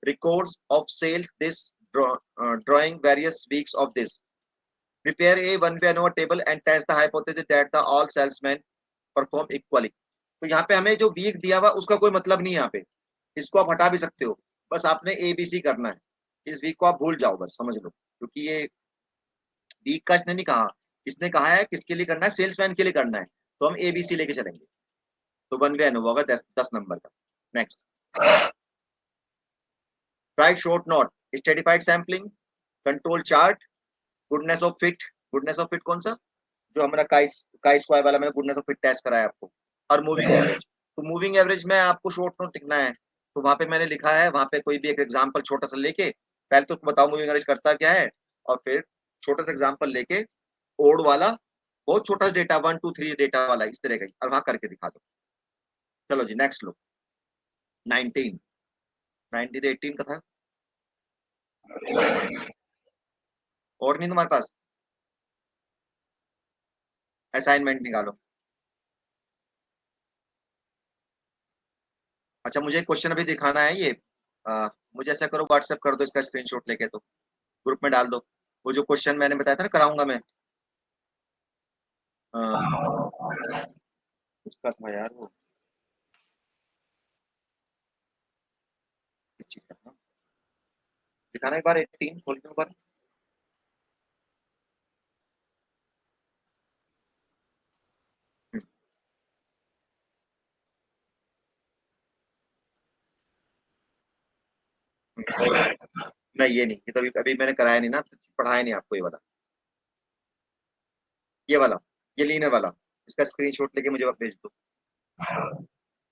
[SPEAKER 1] records of sales this drawing various weeks of this. Prepare a one-way ANOVA table and test the hypothesis that the all salesmen perform equally. तो यहाँ पे हमें जो week दिया हुआ उसका कोई मतलब नहीं है यहाँ पे, इसको आप हटा भी सकते हो, बस आपने ABC करना है। इस वीक को आप भूल जाओ, बस समझ लो, क्योंकि ये वीक का इसने नहीं कहा, इसने कहा है किसके लिए करना है, सेल्समैन के लिए करना है, तो हम ABC लेके चलेंगे। तो वन वे अनुभव होगा 10 नंबर का। Next, right short note, स्टेडिफाइड sampling, control chart, goodness of fit. Goodness of fit कौन सा? जो हमारा काई स्क्वायर वाला मैंने गुडनेस ऑफ फिट टेस्ट कराया आपको, और मूविंग एवरेज। तो मूविंग एवरेज में आपको शॉर्ट नोट लिखना है, तो वहां पे मैंने लिखा है, वहां पे कोई भी एक एग्जांपल छोटा सा लेके, पहले तो बताओ मूविंग एवरेज करता क्या है, और फिर छोटा सा एग्जांपल लेके ओड वाला, बहुत छोटा सा डेटा 1 2 3 डेटा वाला, इस तरह का, और वहां करके दिखा दो। चलो जी, नेक्स्ट लो, 19 90 तो 18 का था, और नहीं तुम्हारे पास? असाइनमेंट निकालो। अच्छा, मुझे क्वेश्चन अभी दिखाना है ये, मुझे ऐसा करो, व्हाट्सएप कर दो इसका स्क्रीनशॉट लेके, तो ग्रुप में डाल दो। वो जो क्वेश्चन मैंने बताया था ना कराऊंगा मैं, उसका था यार वो, किस चीज़ का था? दिखाना एक बार, 18 खोल के एक बार। नहीं, ये नहीं, ये तो अभी अभी मैंने कराया नहीं ना, पढ़ाया नहीं आपको ये वाला, ये वाला, ये लीनियर वाला, इसका स्क्रीनशॉट लेके मुझे भेज दो।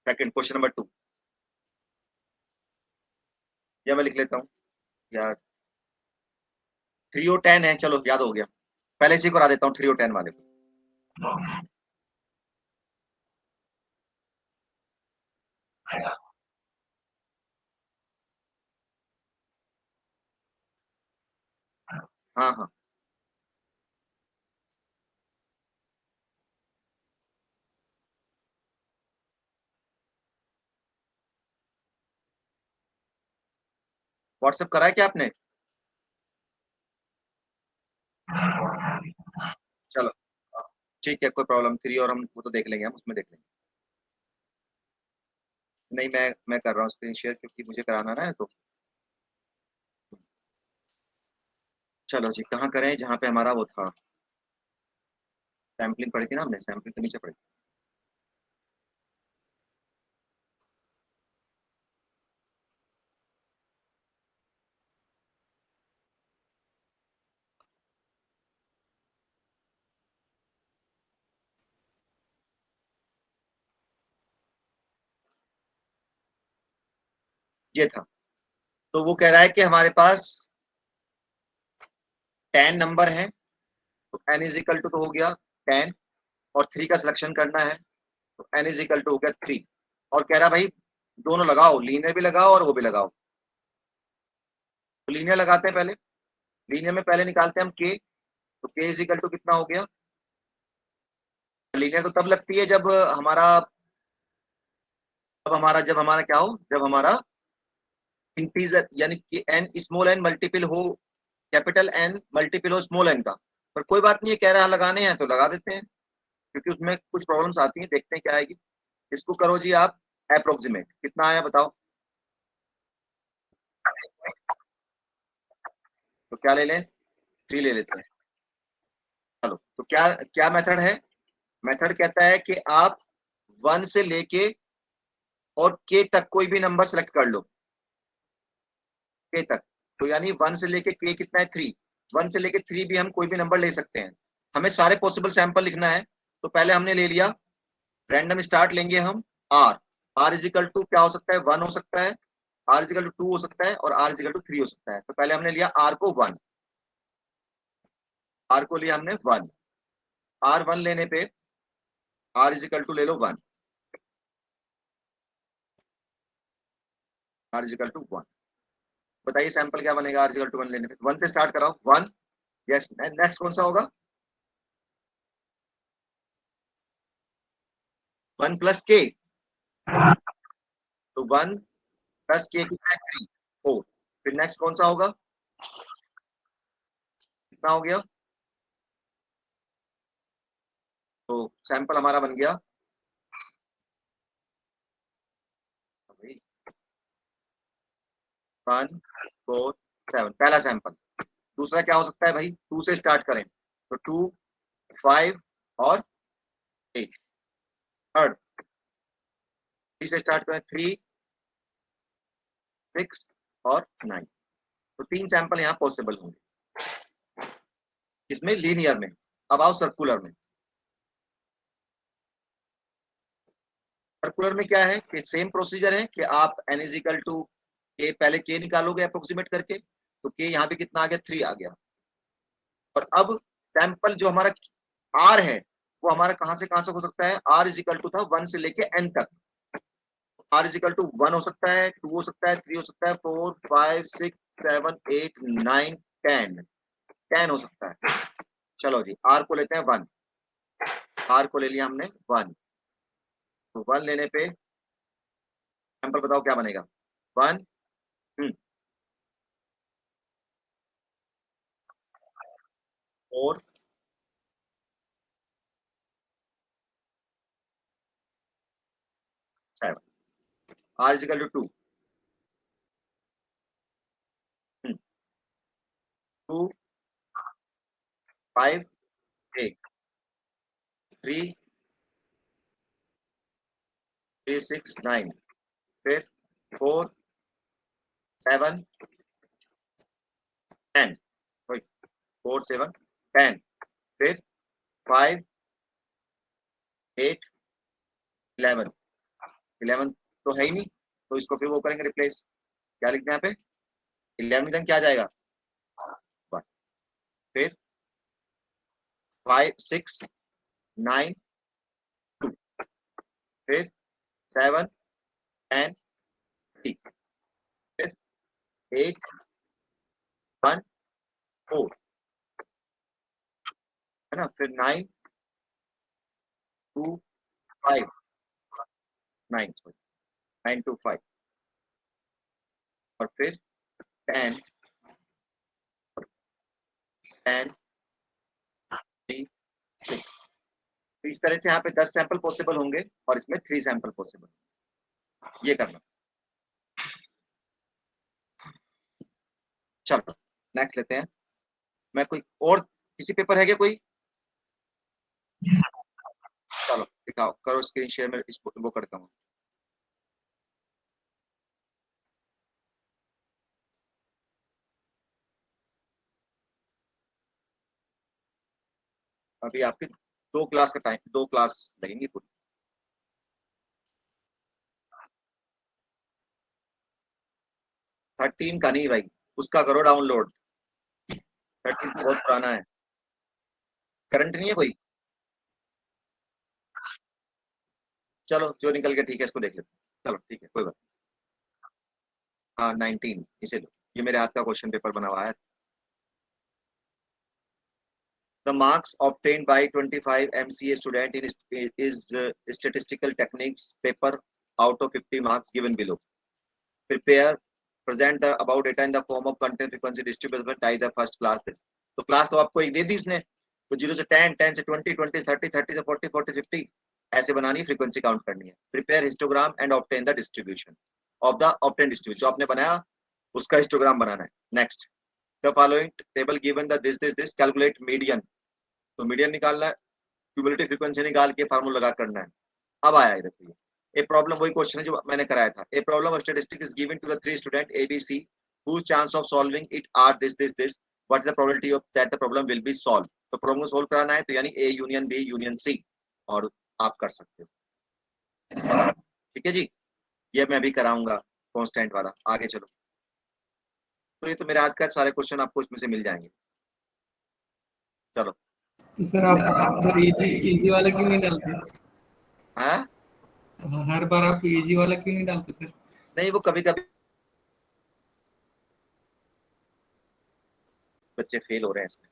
[SPEAKER 1] सेकंड, क्वेश्चन नंबर 2, या मैं लिख लेता हूँ यार, 3 और 10 है, चलो याद हो गया, पहले इसी को करा देता हूँ 3 और 10 वाले को। हाँ हाँ, व्हाट्सएप करा है क्या आपने? चलो ठीक है, कोई प्रॉब्लम, 3 और हम वो तो देख लेंगे, हम उसमें देख लेंगे। नहीं, मैं कर रहा हूँ स्क्रीन शेयर, क्योंकि मुझे कराना ना है तो। चलो जी, कहाँ करें, जहाँ पे हमारा वो था, सैम्पलिंग पढ़ी थी ना हमने, सैम्पलिंग तो नीचे पढ़ी। ये था, तो वो कह रहा है कि हमारे पास 10 नंबर हैं, तो n इज इक्वल टू, तो हो गया 10, और 3 का सिलेक्शन करना है, तो n इज इक्वल टू हो गया 3, और कह रहा भाई दोनों लगाओ, लीनियर भी लगाओ और वो भी लगाओ। तो लीनियर लगाते हैं पहले, लीनियर में पहले निकालते हैं हम के, तो के इज इक्वल टू कितना हो गया, लीनियर तो तब लगती है जब हमारा क्या हो, जब हमारा इंटीजर यानी कि एन स्मॉल एन मल्टीपल हो, कैपिटल एन मल्टीपल हो स्मॉल एन का। पर कोई बात नहीं है, कह रहा लगाने हैं तो लगा देते हैं, क्योंकि उसमें कुछ प्रॉब्लम्स आती हैं, देखते हैं क्या आएगी। इसको करो जी आप अप्रोक्सीमेट, कितना आया बताओ। तो क्या ले लें, 3 ले लेते हैं। चलो, तो क्या क्या मेथड है, मेथड कहता है कि आप 1 से लेके और के तक कोई भी नंबर सेलेक्ट कर लो, के तक। तो यानी 1 से लेके के कितना है 3, 1 से लेके 3 भी हम कोई भी नंबर ले सकते हैं। हमें सारे पॉसिबल सैंपल लिखना है, तो पहले हमने ले लिया रैंडम स्टार्ट, लेंगे हम आर, आर इजिकल टू क्या हो सकता है, 1 हो सकता है, आर इजिकल टू 2 हो सकता है, और आर इजिकल टू 3 हो सकता है। तो पहले हमने लिया आर को 1, आर को लिया हमने 1, आर 1 लेने पे आर इजिकल टू ले लो 1, आर इजिकल टू 1। बताइए सैंपल क्या बनेगा आर इजिकल टू 1 लेने पे, 1 से स्टार्ट कराओ 1, यस। नेक्स्ट कौन सा होगा, 1 प्लस के, तो 1 प्लस के कितना है 3, 4। फिर नेक्स्ट कौन सा होगा, कितना हो गया, तो सैंपल हमारा बन गया 1 4 7, पहला सैंपल। दूसरा क्या हो सकता है भाई, 2 से स्टार्ट करें, तो 2 5 और 8। थर्ड 3 से स्टार्ट करें, 3 6 और 9। तो 3 सैंपल यहाँ पॉसिबल होंगे इसमें लीनियर में। अब आओ सर्कुलर में, सर्कुलर में क्या है कि सेम प्रोसीजर है कि आप एन इज इक्वल टू के, पहले के निकालोगे अप्रोक्सीमेट करके, तो के यहाँ पे कितना आ गया 3 आ गया। और अब सैंपल जो हमारा आर है वो हमारा कहां से हो सकता है, आर इज इक्वल टू था 1 से लेके एन तक, आर इज इक्वल टू 1 हो सकता है, 2 हो सकता है, 3 हो सकता है, 4 5 6 7 8 9 10, 10 हो सकता है। चलो जी आर को लेते हैं 1, आर को ले लिया हमने 1, तो 1 लेने पे सैंपल बताओ क्या बनेगा, 1 4 7, आर इज इक्वल टू 2, 2 5 8 3 3 6 9, फिर 4 7 10, 4 7 10, फिर 5 8 11, 11 तो है ही नहीं, तो इसको फिर वो करेंगे रिप्लेस, क्या लिखते हैं यहाँ पे 11 में क्या आ जाएगा 1, फिर 5 6 9 2, फिर 7 10 3, फिर 8 1 4, है ना, फिर 9 2 5 9 9 2 5, और फिर 10 10 3 6। तो इस तरह से यहाँ पे 10 सैंपल पॉसिबल होंगे और इसमें 3 सैंपल पॉसिबल, ये करना। चलो नेक्स्ट लेते हैं, मैं कोई और किसी पेपर है क्या कोई, चलो दिखाओ, करो स्क्रीन शेयर में, इसको वो करता हूँ। अभी आपके 2 क्लास का टाइम, 2 क्लास लगेंगी पूरी। थर्टीन का नहीं भाई, उसका करो डाउनलोड, 13 तो बहुत पुराना है, करंट नहीं है कोई। चलो जो निकल के ठीक है, इसको देख लेते हैं, चलो ठीक है कोई बात। हाँ 19 इसे लो, ये मेरे हाथ का क्वेश्चन पेपर बना हुआ है। the marks obtained by 25 MCA student in is statistical techniques paper out of 50 marks given below. Prepare, present the about data in the form of content frequency distribution type the first class this. तो class तो आपको एक दे दी इसने, तो 0 से 10, 10 से 20, 20 से 30, 30 से 40, 40 से 50 ऐसे बनानी, फ्रीक्वेंसी काउंट करनी है. Prepare histogram and obtain the distribution of the obtain distribution, जो आपने बनाया उसका हिस्टोग्राम बनाना है. Next, the following table given the this calculate median, तो मीडियन निकालना है, क्यूमुलेटिव फ्रीक्वेंसी निकाल के फार्मूला लगा करना है. अब आया इधर पे ए प्रॉब्लम, वही क्वेश्चन है जो मैंने कराया था. A problem of statistics is given to the three student ABC whose chance of solving it are this what is the probability of that the problem will be solved. तो problem को solve कराना है, तो यानी A union B union C, और आप कर सकते हो. ठीक है जी, ये मैं भी कराऊंगा कांस्टेंट वाला. आगे चलो. तो ये तो मेरे आज का सारे क्वेश्चन आपको इसमें से मिल जाएंगे. चलो.
[SPEAKER 3] तो सर आप इजी वाला क्यों नहीं डालते?
[SPEAKER 1] हाँ,
[SPEAKER 3] हर बार आप इजी वाला क्यों नहीं डालते सर?
[SPEAKER 1] नहीं, वो कभी कभी बच्चे फेल हो रहे हैं इसमें.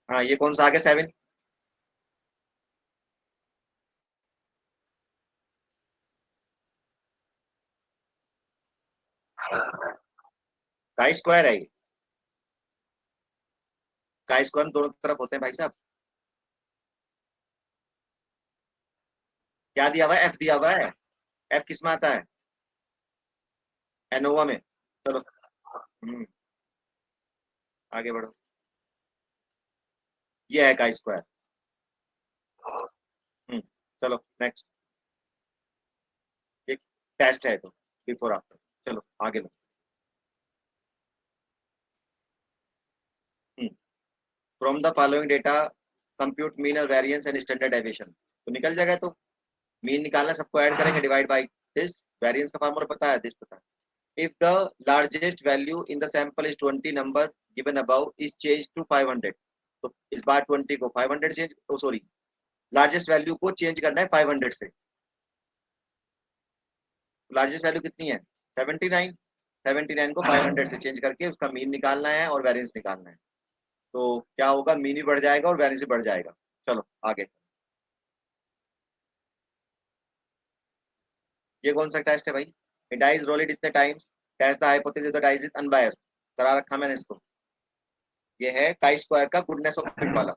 [SPEAKER 1] हाँ, ये कौन सा आ गया 7? काई स्क्वायर है ये. काई स्क्वायर दोनों तरफ होते हैं भाई साहब. क्या दिया हुआ है? एफ दिया हुआ है. एफ किस में आता है? एनोवा में. चलो. आगे बढ़ो. ये है काई स्क्वायर. चलो नेक्स्ट. एक टेस्ट है तो बिफोर आफ्टर. चलो आगे लो. From the following data compute mean और वेरिएंस एंड स्टैंडर्ड डेविएशन, तो निकल जाएगा. तो मीन निकालना, सबको ऐड करेंगे, डिवाइड बाय दिस. वेरिएंस का फार्मूला पता है, दिस पता है. if the largest value in the sample is 20 number given above is changed to 500, तो इस बार 20 को 500 चेंज, ओ सॉरी, लार्जेस्ट वैल्यू को चेंज करना है 500 से. लार्जेस्ट वैल्यू कितनी है? 79. 79 को 500 से चेंज करके उसका मीन निकालना है और वेरिएंस निकालना है. तो क्या होगा? मीन भी बढ़ जाएगा और वेरिएंस भी बढ़ जाएगा. चलो आगे. ये कौन सा टेस्ट है भाई? डाइस रोल इट इतने times, test the hypothesis the dice is unbiased. करा रखा मैंने इसको. ये है काई स्क्वायर का गुडनेस ऑफ फिट वाला.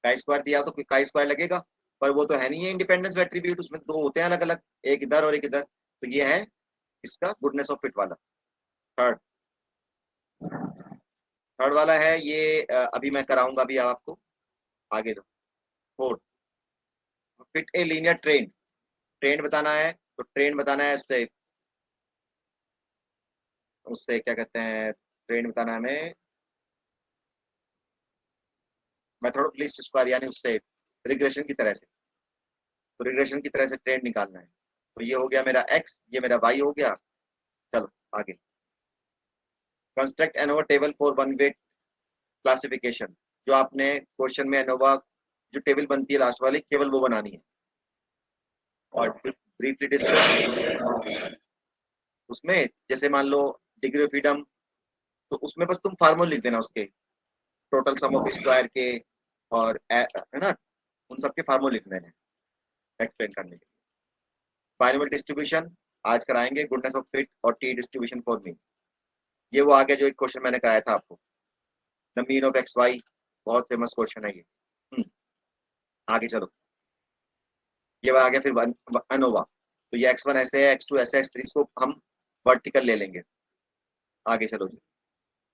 [SPEAKER 1] काई स्क्वायर दिया तो काई स्क्वायर लगेगा, पर वो तो है नहीं है इंडिपेंडेंस एट्रीब्यूट, उसमें दो होते हैं अलग अलग, एक इधर और एक इधर. तो ये है इसका गुडनेस ऑफ फिट वाला. थर्ड. थर्ड वाला है ये, अभी मैं कराऊंगा अभी आपको. आगे दो. Fourth, fit a linear train. Train बताना है, तो ट्रेन बताना है उससे, उससे क्या कहते हैं, ट्रेन बताना है हमें मेथड ऑफ लीस्ट स्क्वायर, यानी उससे रिग्रेशन की तरह से. तो रिग्रेशन की तरह से ट्रेंड निकालना है. तो ये हो गया मेरा x, ये मेरा y हो गया. चलो आगे. Construct ANOVA table for one way classification, जो आपने क्वेश्चन में एनोवा जो टेबल बनती है लास्ट वाली, केवल वो बनानी है. और ब्रीफली डिस्कस उसमें, जैसे मान लो डिग्री ऑफ फ्रीडम, तो उसमें बस तुम फार्मूला लिख देना उसके, टोटल सम ऑफ स्क्वायर के, और है ना, उन सबके फार्मूला लिख देने एक्सप्लेन करने के लिए. बाइनोमियल डिस्ट्रीब्यूशन आज कराएंगे, गुडनेस ऑफ फिट और टी डिस्ट्रीब्यूशन फॉर मीन. ये वो आगे जो एक क्वेश्चन मैंने कराया था आपको, the mean of X Y, बहुत फेमस क्वेश्चन है ये. आगे चलो. ये आ गया फिर अनोवा. तो ये x1 ऐसे है, x2 ऐसे है, x3 इसको हम वर्टिकल ले लेंगे. आगे चलो जी.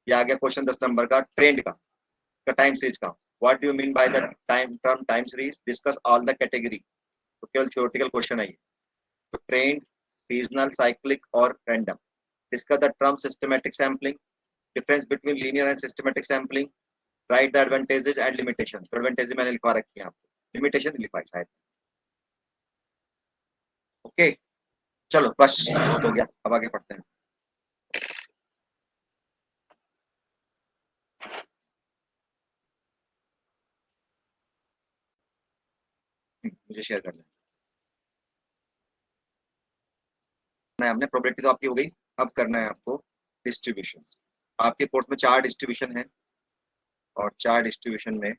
[SPEAKER 1] ये आ गया क्वेश्चन 10 नंबर का, ट्रेंड का टाइम सीरीज का. What do you mean by the time term time series, discuss all the category. तो केवल थ्योरेटिकल क्वेश्चन है ये. तो ट्रेंड, सीजनल, साइक्लिक और random. Discuss the term systematic sampling, difference between linear and systematic sampling, right the advantages and limitation. तो advantages मैंने लिखवा रखी है आपको, लिमिटेशन लिखवाई शायद. ओके चलो बस बहुत हो गया, अब आगे पढ़ते हैं. मुझे शेयर करना है. हमने प्रोबेबिलिटी तो आपकी हो गई, अब करना है आपको डिस्ट्रीब्यूशन. आपके कोर्स में 4 डिस्ट्रीब्यूशन है और 4 डिस्ट्रीब्यूशन में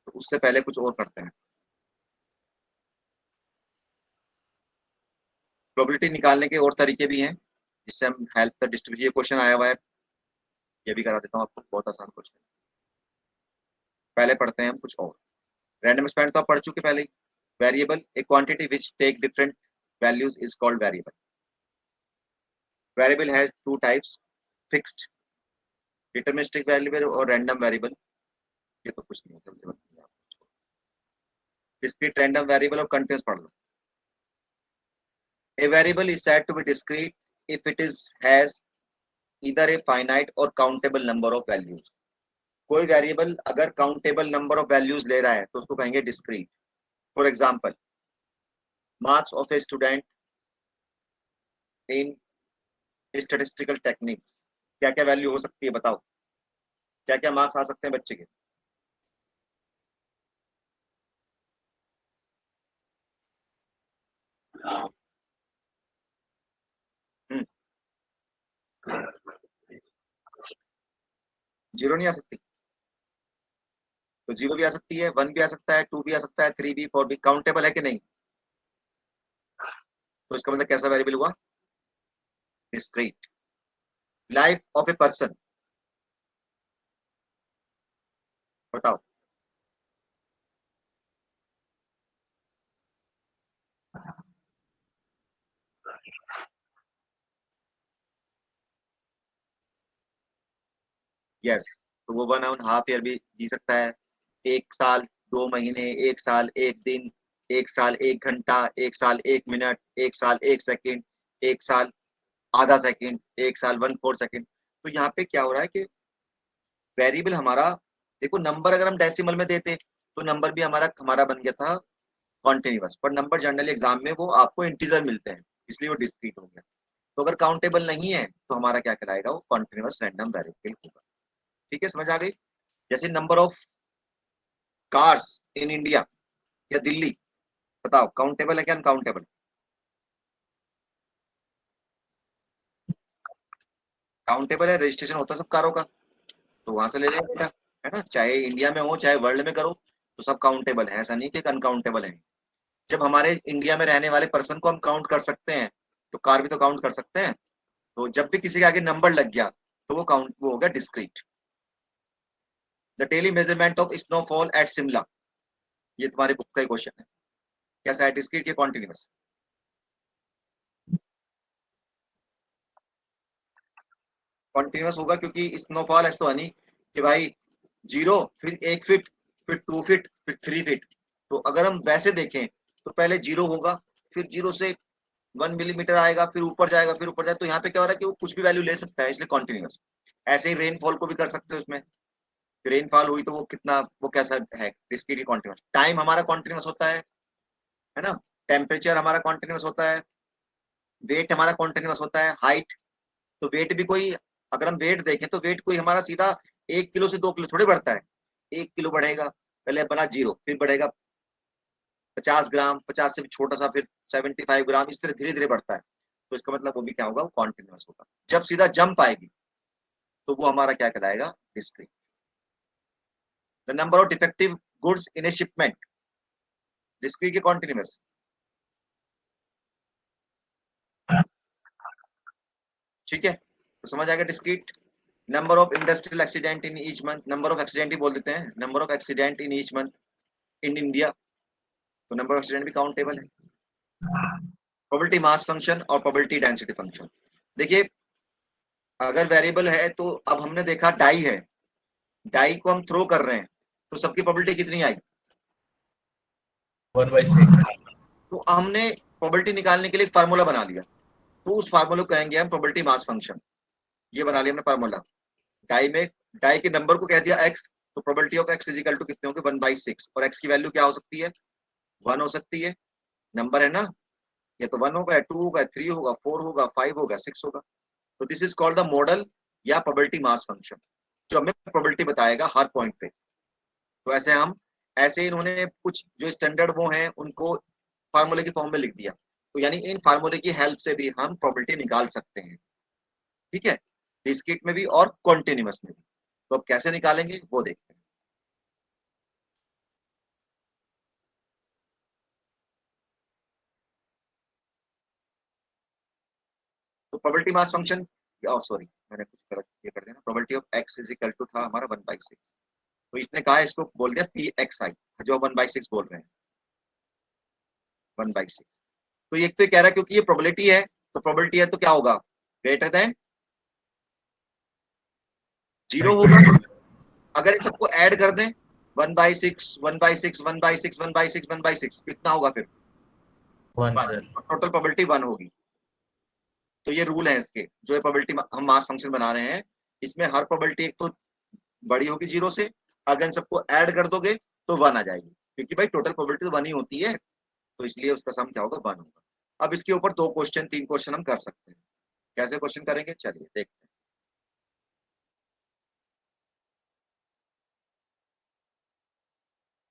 [SPEAKER 1] तो उससे पहले कुछ और करते हैं। प्रोबेबिलिटी निकालने के और तरीके भी हैं जिससे हम हेल्प द डिस्ट्रीब्यूशन, ये क्वेश्चन आया हुआ है, ये भी करा देता हूँ आपको, बहुत आसान क्वेश्चन। पहले पढ़ते हैं हम कुछ और। रैंडम एक्सपेरिमेंट तो आप पढ़ चुके पहले ही। Variable, a quantity which take different values is called variable. Variable has 2 types, fixed deterministic variable और रैंडम वेरिएबल। ये तो कुछ नहीं है, समझे मत। डिस्क्रीट रैंडम वेरिएबल और कंटिन्यूअस पढ़ लो। A variable is said to be discrete if it has either a finite or countable number of values. कोई वेरिएबल अगर काउंटेबल नंबर ऑफ वैल्यूज ले रहा है तो उसको कहेंगे discrete. For example, marks of a student in statistical techniques, क्या क्या वैल्यू हो सकती है बताओ, क्या क्या मार्क्स आ सकते हैं बच्चे के? जीरो नहीं आ सकती, तो जीरो भी आ सकती है, 1 भी आ सकता है, 2 भी आ सकता है, 3 भी, 4 भी। काउंटेबल है कि नहीं? तो इसका मतलब कैसा वेरिएबल हुआ? Discrete. Life of a person, बताओ। यस, तो वो 1.5 ईयर भी जी सकता है। 1 साल 2 महीने, 1 साल 1 दिन, 1 साल 1 घंटा, 1 साल 1 मिनट, 1 साल 1 सेकंड, 1 साल आधा सेकंड, 1 साल 1/4 सेकंड। तो यहाँ पे क्या हो रहा है कि वेरिएबल हमारा, देखो नंबर अगर हम डेसिमल में देते तो नंबर भी हमारा हमारा बन गया था कॉन्टिन्यूअस, पर नंबर जनरली एग्जाम में वो आपको इंटीजर मिलते हैं, इसलिए वो डिस्क्रीट हो गया। तो अगर काउंटेबल नहीं है तो हमारा क्या कहलाएगा? वो कॉन्टिन्यूअस रैंडम वेरिएबल होगा। ठीक है, समझ आ गई? जैसे number of cars in India या दिल्ली, बताओ काउंटेबल है क्या अनकाउंटेबल? काउंटेबल है, रजिस्ट्रेशन होता है सब कारों का, तो वहां से ले लेंगे बेटा, है ना? चाहे इंडिया में हो चाहे वर्ल्ड में करो तो सब काउंटेबल है, ऐसा नहीं कि अनकाउंटेबल है। जब हमारे इंडिया में रहने वाले पर्सन को हम काउंट कर सकते हैं तो कार भी तो काउंट कर सकते हैं। तो जब भी किसी के आगे नंबर लग गया तो वो हो गया discrete. The daily measurement of snowfall at Shimla, ये तुम्हारे बुक का क्वेश्चन है, कैसा है? डिस्क्रीट या कॉन्टिन्यूअस? कॉन्टिन्यूअस होगा, क्योंकि स्नोफॉल ऐसा तो है नहीं कि भाई 0 फिर 1 फीट फिर 2 फीट फिर 3 फीट। तो अगर हम वैसे देखें तो पहले 0 होगा, फिर 0 से 1 मिलीमीटर आएगा, फिर ऊपर जाएगा, फिर ऊपर जाएगा। तो यहाँ पे क्या हो रहा है कि वो कुछ भी वैल्यू ले सकता है, इसलिए कॉन्टिन्यूअस। ऐसे ही रेनफॉल को भी कर सकते हो उसमें, रेनफॉल हुई तो वो कितना, वो कैसा है? Discrete continuous. टाइम हमारा कॉन्टिन्यूअस होता है ना? टेम्परेचर हमारा कॉन्टिन्यूअस होता है, वेट हमारा कॉन्टिन्यूअस होता है, हाइट। तो वेट भी कोई, अगर हम वेट देखें तो वेट कोई हमारा सीधा 1 किलो से 2 किलो थोड़ी बढ़ता है। 1 किलो बढ़ेगा, पहले बना 0, फिर बढ़ेगा 50 ग्राम, 50 से भी छोटा सा फिर 75 ग्राम, इस तरह धीरे धीरे बढ़ता है। तो इसका मतलब वो भी क्या होगा? वो कॉन्टिन्यूअस होगा। जब सीधा जंप आएगी तो वो हमारा क्या कहलाएगा? Discrete. The number of defective goods in A shipment, discrete के कॉन्टिन्यूअस? ठीक है, तो समझ आएगा discrete. Number of industrial accident in each month, number of accident ही बोल देते हैं, number of accident in each month in India, तो नंबर ऑफ एक्सीडेंट भी काउंटेबल है। प्रोबेबिलिटी मास फंक्शन और प्रोबेबिलिटी डेंसिटी फंक्शन। देखिए, अगर वेरिएबल है तो अब हमने देखा डाई है, डाई को हम थ्रो कर रहे हैं तो सबकी प्रोबेबिलिटी कितनी आई?
[SPEAKER 2] 1/6।
[SPEAKER 1] तो हमने प्रोबेबिलिटी निकालने के लिए फार्मूला बना लिया, तो उस फार्मूला को कहेंगे हम प्रोबेबिलिटी मास फंक्शन। ये बना लिया हमने फार्मूला। डाई में डाई के नंबर को कह दिया x, तो probability of x is equal to कितने होंगे? 1/6। और x की वैल्यू क्या हो सकती है? 1 हो सकती है, नंबर है ना? या तो 1 होगा, 2 होगा, 3 होगा, 4 होगा, 5 होगा, 6 होगा। तो this is called the model या प्रोबेबिलिटी मास फंक्शन, जो हमें प्रोबेबिलिटी बताएगा हर पॉइंट पे। तो ऐसे इन्होंने कुछ जो स्टैंडर्ड वो हैं उनको फार्मूले की फॉर्म में लिख दिया। तो यानी इन फार्मूले की हेल्प से भी हम प्रोबेबिलिटी निकाल सकते हैं, ठीक है, डिस्क्रीट में भी और कॉन्टिन्यूअस में भी। तो अब कैसे निकालेंगे वो देखते हैं। तो प्रोबेबिलिटी मास फंक्शन, सॉरी मैंने कुछ गलत ये कर दिया ना, probability of X is equal to था हमारा 1/6। तो इसने कहा इसको बोल दिया पी एक्स आई, जो 1/6 बोल रहे हैं, 1/6। तो ये तो कह रहा है क्योंकि ये प्रोबेबिलिटी है, तो प्रोबेबिलिटी है तो क्या होगा, ग्रेटर देन 0 होगा। अगर इन सबको ऐड कर दें 1/6 1/6 1/6 1/6 1/6 कितना होगा फिर,
[SPEAKER 2] 1
[SPEAKER 1] 1।
[SPEAKER 2] सर।
[SPEAKER 1] टोटल प्रोबेबिलिटी 1 होगी। तो ये रूल है इसके, जो ये प्रोबेबिलिटी हम मास फंक्शन बना रहे हैं, इसमें हर प्रोबेबिलिटी एक तो बड़ी होगी 0 से, अगर इन सबको ऐड कर दोगे तो 1 आ जाएगी, क्योंकि भाई टोटल प्रोबेबिलिटी तो 1 ही होती है, तो इसलिए उसका सम क्या होगा, 1 होगा। अब इसके ऊपर 2 क्वेश्चन 3 क्वेश्चन हम कर सकते हैं। कैसे क्वेश्चन करेंगे चलिए देखते हैं।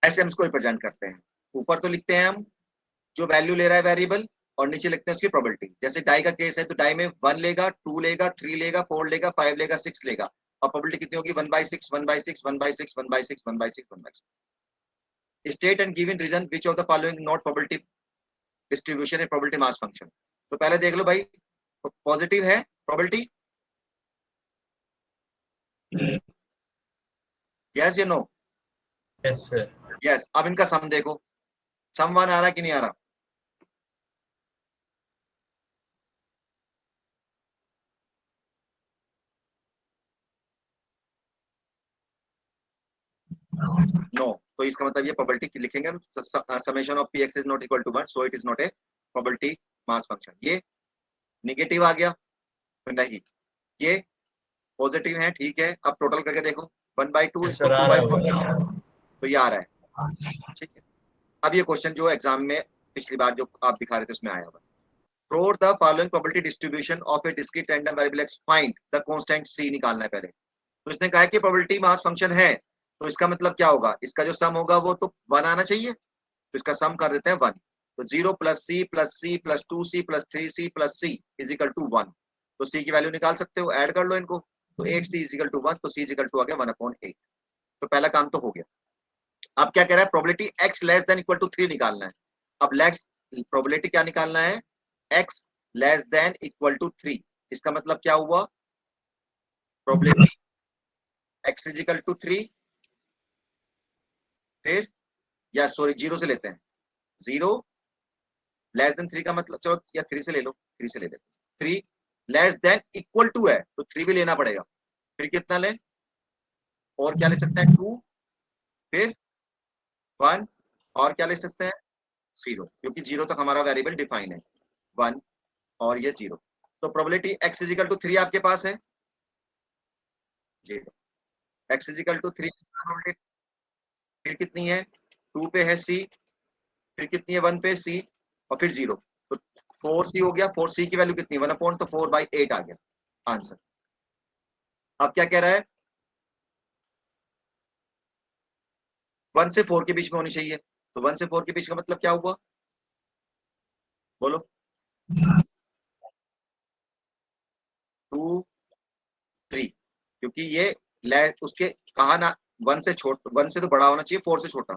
[SPEAKER 1] ऐसे हम इसको रिप्रेजेंट करते हैं। ऊपर तो लिखते हैं हम जो वैल्यू ले रहा है वेरिएबल, और नीचे लिखते हैं उसकी प्रोबेबिलिटी। जैसे डाई का केस है तो डाई में 1 लेगा, 2 लेगा, 3 लेगा, 4 लेगा, 5 लेगा, 6 लेगा, और प्रोबेबिलिटी कितनी होगी, 1/6 1/6 1/6 1/6 1/6 1/6। State and given reason which of the following not probability distribution है प्रोबेबिलिटी मास फंक्शन। तो पहले देख लो भाई, पॉजिटिव है प्रोबेबिलिटी, यस या नो,
[SPEAKER 2] यस सर।
[SPEAKER 1] यस। अब इनका सम देखो, सम 1 आ रहा है कि नहीं आ रहा, नो। तो इसका मतलब ये प्रोबेबिलिटी लिखेंगे हम, summation of px is not equal to 1, so it is not a probability mass function. ये निगेटिव आ गया तो नहीं, ये पॉजिटिव है, ठीक है। अब टोटल करके देखो, 1/2
[SPEAKER 2] यस
[SPEAKER 1] इसको
[SPEAKER 2] सर, आ रहा
[SPEAKER 1] 2/4
[SPEAKER 2] होगा।
[SPEAKER 1] तो ये आ रहा है, ठीक है। अब ये क्वेश्चन जो एग्जाम में पिछली बार जो आप दिखा रहे थे उसमें आया हुआ, for the following probability distribution of a discrete random variable X find the constant C निकालना है पहले। तो इसने कहा है कि प्रोबेबिलिटी मास फंक्शन है, तो इसका मतलब क्या होगा, इसका जो सम होगा वो तो 1 आना चाहिए, तो इसका सम कर देते हैं 1। तो 0 + c + c + 2c + 3c + c = 1। तो c की वैल्यू निकाल सकते हो, ऐड कर लो इनको। तो 8c = 1, तो c = आ गया 1/8। तो पहला काम तो हो गया। अब क्या कह रहा है, probability x less than equal to 3 निकालना है। अब लेक्स प्रोबेबिलिटी क्या निकालना है, x less than equal to 3। इसका मतलब क्या हुआ, प्रोबेबिलिटी x = 3, फिर या सॉरी 0 से लेते हैं, 0 लेस देन 3 का मतलब, चलो या 3 से ले लो, 3 से ले लेते, 3 लेस देन इक्वल टू है तो 3 भी लेना पड़ेगा, फिर कितना लें, और क्या ले सकते हैं 2, फिर 1, और क्या ले सकते हैं 0, क्योंकि 0 तक हमारा वेरिएबल डिफाइन है, 1 और ये 0। तो प्रोबेबिलिटी x = 3 आपके पास है, 0 x = 3, फिर कितनी है 2 पे है c, फिर कितनी है 1 पे c, और फिर 0। तो 4c हो गया, 4c की वैल्यू कितनी है 1/, तो 4/8 आ गया आंसर। अब क्या कह रहा है, 1 से 4 के बीच में होनी चाहिए, तो 1 से 4 के बीच का मतलब क्या हुआ, बोलो, 2 3, क्योंकि ये उसके कहा ना, 1 से छोटा, 1 से तो बड़ा होना चाहिए, 4 से छोटा,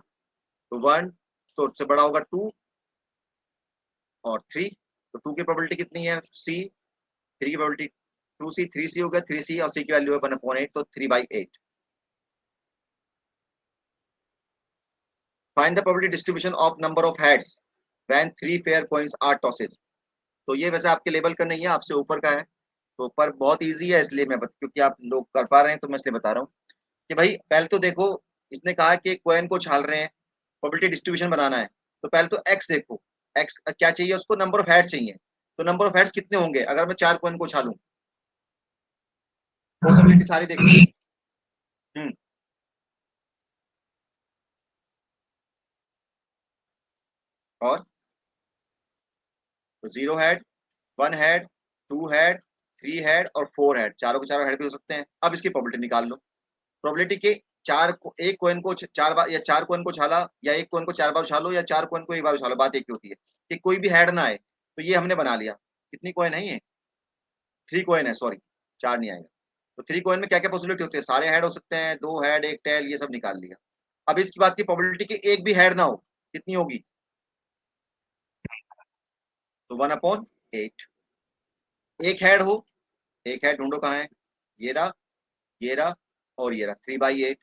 [SPEAKER 1] तो 1 तो उससे बड़ा होगा 2 और 3। तो 2 की प्रोबेबिलिटी कितनी है c, 3 की प्रोबेबिलिटी 2c, 3c हो गया, 3c और c की वैल्यू है 1/8, तो 3/8। Find the probability distribution of number of heads when 3 fair coins are tossed. तो ये वैसे आपके लेवल का नहीं है, आपसे ऊपर का है, तो ऊपर बहुत इजी है, इसलिए मैं क्योंकि आप लोग कर पा रहे हैं तो मैं इसलिए बता रहा हूँ कि भाई पहले तो देखो, इसने कहा कि कॉइन को छाल रहे हैं, प्रोबेबिलिटी डिस्ट्रीब्यूशन बनाना है, तो पहले तो एक्स देखो, एक्स क्या चाहिए उसको, नंबर ऑफ हेड्स चाहिए। तो नंबर ऑफ हेड्स कितने होंगे अगर मैं 4 कॉइन को छालूं, पॉसिबिलिटी सारी देखो। हम्म, और तो 0 हेड, 1 हेड, 2 हेड, 3 हेड और 4 हेड, चारों के चारों हेड भी हो सकते हैं। अब इसकी प्रोबेबिलिटी निकाल लो, प्रोबेबिलिटी के एक कॉइन को 4 बार, या 4 कॉइन को छाला, या एक कॉइन को 4 बार उछालो, या 4 कॉइन को एक बार उछालो, बात एक ही होती है कि कोई भी हेड ना आए, तो ये हमने बना लिया। कितनी कॉइन है ये? 3 कॉइन है, सॉरी 4 नहीं आएगा। तो 3 कॉइन में क्या क्या पॉसिबिलिटी होती है? सारे हेड हो सकते हैं, 2 हेड 1 टेल, ये सब निकाल लिया। अब इसकी बात की प्रोबेबिलिटी कि एक भी हेड ना हो कितनी होगी? तो 1/8। एक हेड हो, एक हेड ढूंढो कहाँ है, ये रहा, ये रहा और ये रहा, 3/8।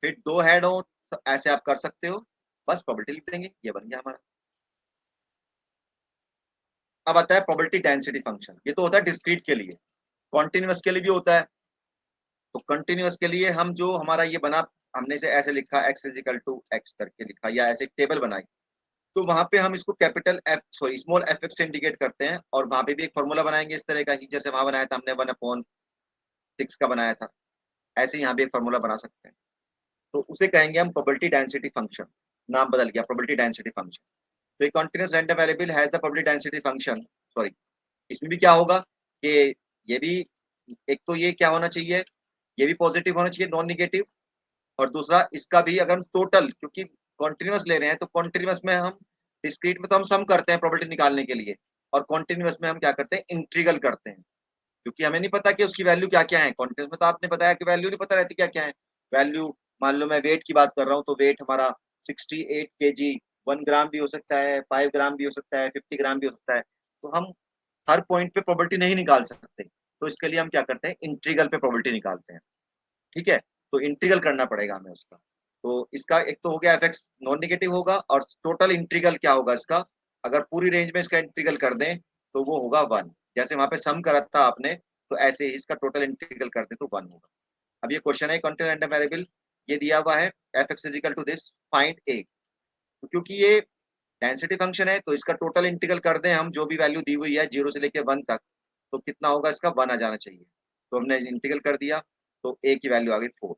[SPEAKER 1] फिर 2 हेड हो, ऐसे आप कर सकते हो, बस प्रोबेबिलिटी लिख देंगे, ये बन गया हमारा। अब आता है प्रोबेबिलिटी डेंसिटी फंक्शन। ये तो होता है डिस्क्रीट के लिए, कॉन्टिन्यूअस के लिए भी होता है। तो कंटिन्यूअस के लिए हम जो हमारा ये बना, हमने इसे ऐसे लिखा x इजिकल टू x करके लिखा, या ऐसे टेबल बनाई, तो वहां पे हम इसको capital F sorry small F x से इंडिकेट करते हैं, और वहां पे भी एक फॉर्मूला बनाएंगे इस तरह का ही, जैसे वहां बनाया था हमने 1/6 का बनाया था, ऐसे यहाँ भी एक फॉर्मूला बना सकते हैं। तो उसे कहेंगे हम प्रोबेबिलिटी डेंसिटी फंक्शन। नाम बदल गया, प्रोबेबिलिटी डेंसिटी फंक्शन। तो एक continuous random variable has the probability density function, sorry इसमें भी क्या होगा कि ये भी, एक तो ये क्या होना चाहिए, ये भी पॉजिटिव होना चाहिए, नॉन निगेटिव, और दूसरा इसका भी अगर हम टोटल, क्योंकि कॉन्टिन्यूअस ले रहे हैं तो कॉन्टिन्यूअस में हम, डिस्क्रीट में तो हम सम करते हैं प्रोबेबिलिटी निकालने के लिए, और कॉन्टिन्यूअस में हम क्या करते हैं, इंटीग्रल करते हैं, क्योंकि हमें नहीं पता कि उसकी वैल्यू क्या क्या है। कॉन्टिन्यूअस में तो आपने बताया कि वैल्यू नहीं पता रहती क्या क्या है। वैल्यू, मान लो मैं वेट की बात कर रहा हूँ, तो वेट हमारा 68 kg, 1 ग्राम भी हो सकता है, 5 ग्राम भी हो सकता है, 50 ग्राम भी हो सकता है। तो हम हर पॉइंट पे प्रोबेबिलिटी नहीं निकाल सकते, तो इसके लिए हम क्या करते हैं, इंटीग्रल पे प्रोबेबिलिटी निकालते हैं। ठीक है, तो इंटीग्रल करना पड़ेगा हमें उसका। तो इसका एक तो हो गया एफ एक्स नॉन निगेटिव होगा, और टोटल इंटीग्रल क्या होगा इसका, अगर पूरी रेंज में इसका इंटीग्रल कर दें तो वो होगा 1। जैसे वहां पे सम करा था आपने, तो ऐसे ही इसका टोटल इंटीग्रल कर दें तो 1 होगा। अब ये क्वेश्चन है कॉन्टिन्यूअस रैंडम वेरिएबल, ये दिया हुआ है F X is equal to this, find A. तो क्योंकि ये डेंसिटी फंक्शन है, तो इसका टोटल इंटीग्रल कर दें हम, जो भी वैल्यू दी हुई है 0 से लेकर 1 तक, तो कितना होगा इसका, 1 आ जाना चाहिए। तो हमने इंटीग्रल कर दिया, तो ए की वैल्यू आ गई 4।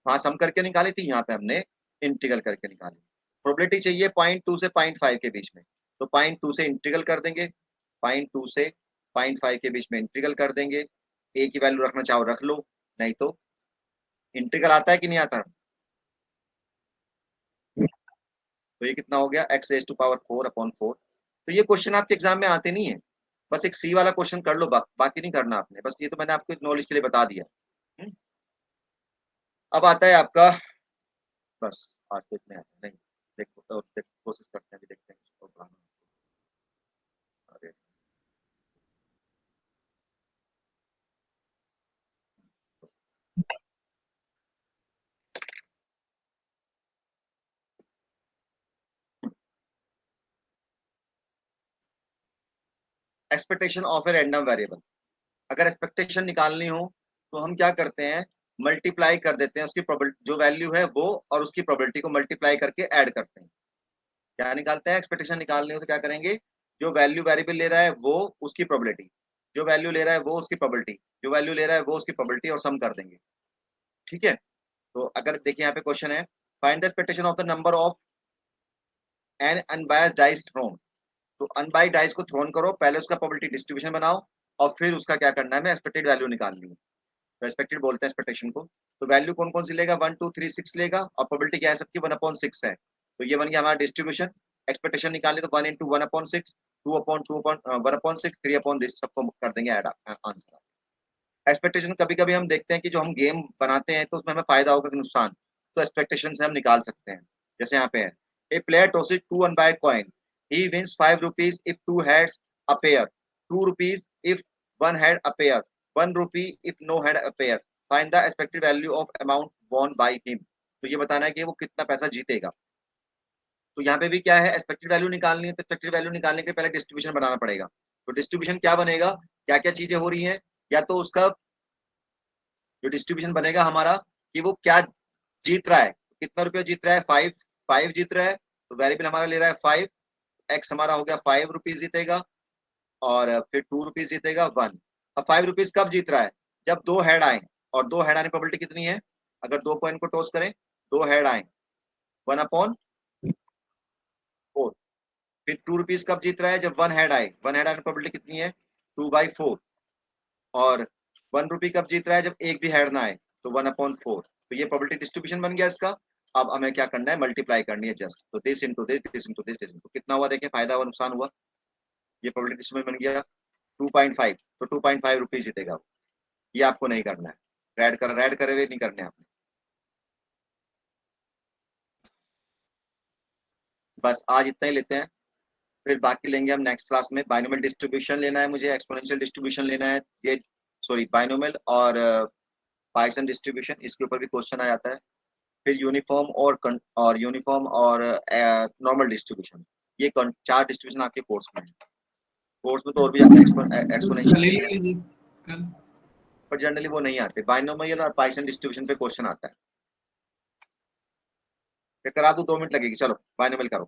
[SPEAKER 1] वहां सम करके निकाली थी, यहाँ पे हमने इंटीग्रल करके निकाली। प्रोबेबिलिटी चाहिए 0.2 से 0.5 के बीच में, तो 0.2 से इंटीग्रल कर देंगे, 0.2 से 0.5 के बीच में इंटीग्रल कर देंगे। ए की वैल्यू रखना चाहो रख लो, नहीं तो इंटीग्रल आता है कि नहीं आता। तो ये कितना हो गया, x रेज टू पावर 4/4। तो ये क्वेश्चन आपके एग्जाम में आते नहीं है, बस एक सी वाला क्वेश्चन कर लो, बाकी नहीं करना आपने, बस ये तो मैंने आपको नॉलेज के लिए बता दिया। हम्म? अब आता है आपका, बस आज तो इतने आते नहीं, देखो तो कोशिश करते हैं, अभी देखते हैं इसको बढ़ाना। अरे expectation of a random variable, अगर एक्सपेक्टेशन निकालनी हो तो हम क्या करते हैं, मल्टीप्लाई कर देते हैं उसकी प्रोबेबिलिटी, जो वैल्यू है वो और उसकी प्रोबेबिलिटी को मल्टीप्लाई करके ऐड करते हैं। क्या निकालते हैं, एक्सपेक्टेशन निकालनी हो तो क्या करेंगे, जो वैल्यू वेरिएबल ले रहा है वो उसकी प्रोबेबिलिटी, जो वैल्यू ले रहा है वो उसकी प्रोबेबिलिटी, जो वैल्यू ले रहा है वो उसकी प्रोबेबिलिटी, और सम कर देंगे। ठीक है, तो अगर देखिए यहाँ पे क्वेश्चन है, find the expectation of the number of an unbiased dice thrown. तो अनबायस्ड डाइस को थ्रोन करो, पहले उसका प्रोबेबिलिटी डिस्ट्रीब्यूशन बनाओ, और फिर उसका क्या करना है, हमें एक्सपेक्टेड वैल्यू निकालनी है। तो एक्सपेक्टेड बोलते हैं एक्सपेक्टेशन को। तो वैल्यू कौन कौन सी लेगा, 1 2 3 6 लेगा, और प्रोबेबिलिटी क्या है सबकी, 1/6 है। तो ये बन गया हमारा डिस्ट्रीब्यूशन। एक्सपेक्टेशन निकालने तो 1 × 1/6, 2/2/1/6, 3/this, सबको कर देंगे ऐड आंसर। एक्सपेक्टेशन कभी कभी हम देखते हैं कि जो हम गेम बनाते हैं तो उसमें हमें फायदा होगा कि नुकसान, तो एक्सपेक्टेशन से हम निकाल सकते हैं। जैसे यहाँ पे है, a player tosses 2 unbiased coin, he wins 5 rupees if 2 heads appear, 2 rupees if 1 head appear, 1 rupee if no head appear, find the expected value of amount won by him. तो ये बताना है कि वो कितना पैसा जीतेगा। तो यहाँ पे भी क्या है, एक्सपेक्टेड वैल्यू निकालनी है, तो एक्सपेक्टेड वैल्यू निकालने के पहले डिस्ट्रीब्यूशन बनाना पड़ेगा। तो डिस्ट्रीब्यूशन क्या बनेगा, क्या क्या चीजें हो रही हैं, या तो उसका जो डिस्ट्रीब्यूशन बनेगा हमारा, कि वो क्या जीत रहा है, कितना रुपया जीत रहा है, 5 5 जीत रहा है, तो वेरिएबल हमारा ले रहा है 5, एक्स हमारा हो गया 5 रुपीज जीतेगा, और फिर 2 रुपीज जीतेगा 1। अब 5 रुपीज कब जीत रहा है, जब 2 हेड आए, और 2 हेड आने की प्रोबेबिलिटी कितनी है, अगर 2 कॉइन को टॉस करें, 2 हेड आए, 1/4। फिर 2 रुपीज कब जीत रहा है, जब 1 हेड आए, 1 हेड आने की प्रोबेबिलिटी कितनी है, 2/4। और 1 रुपी कब जीत रहा है, जब एक भी हेड ना आए, तो 1/4। तो ये प्रोबेबिलिटी डिस्ट्रीब्यूशन बन गया इसका। अब हमें क्या करना है, मल्टीप्लाई करनी है जस्ट, तो this into this, this into this, this into, कितना हुआ देखें, फायदा हुआ नुकसान हुआ, ये प्रोबेबिलिटी डिस्ट्रीब्यूशन बन गया 2.5, तो 2.5 रुपीज जीतेगा। ये आपको नहीं करना है, ऐड करे हुए नहीं करने आपने। बस आज इतना ही लेते हैं, फिर बाकी लेंगे हम नेक्स्ट क्लास में। बाइनोमियल डिस्ट्रीब्यूशन लेना है मुझे, एक्सपोनेंशियल डिस्ट्रीब्यूशन लेना है, ये सॉरी बाइनोमियल और पॉइसन डिस्ट्रीब्यूशन, इसके ऊपर भी क्वेश्चन आ जाता है। फिर यूनिफॉर्म और नॉर्मल डिस्ट्रीब्यूशन, ये 4 डिस्ट्रीब्यूशन आपके कोर्स में है। कोर्स में तो और भी ज्यादा
[SPEAKER 3] तो कल ही ले
[SPEAKER 1] एक्सपोनेंशियल,
[SPEAKER 3] लीजिए कल।
[SPEAKER 1] पर जनरली वो नहीं आते। बाइनोमियल और पॉइसन डिस्ट्रीब्यूशन पे क्वेश्चन आता है। फिर करा दूं, 2 मिनट लगेगी, चलो बाइनोमियल करो।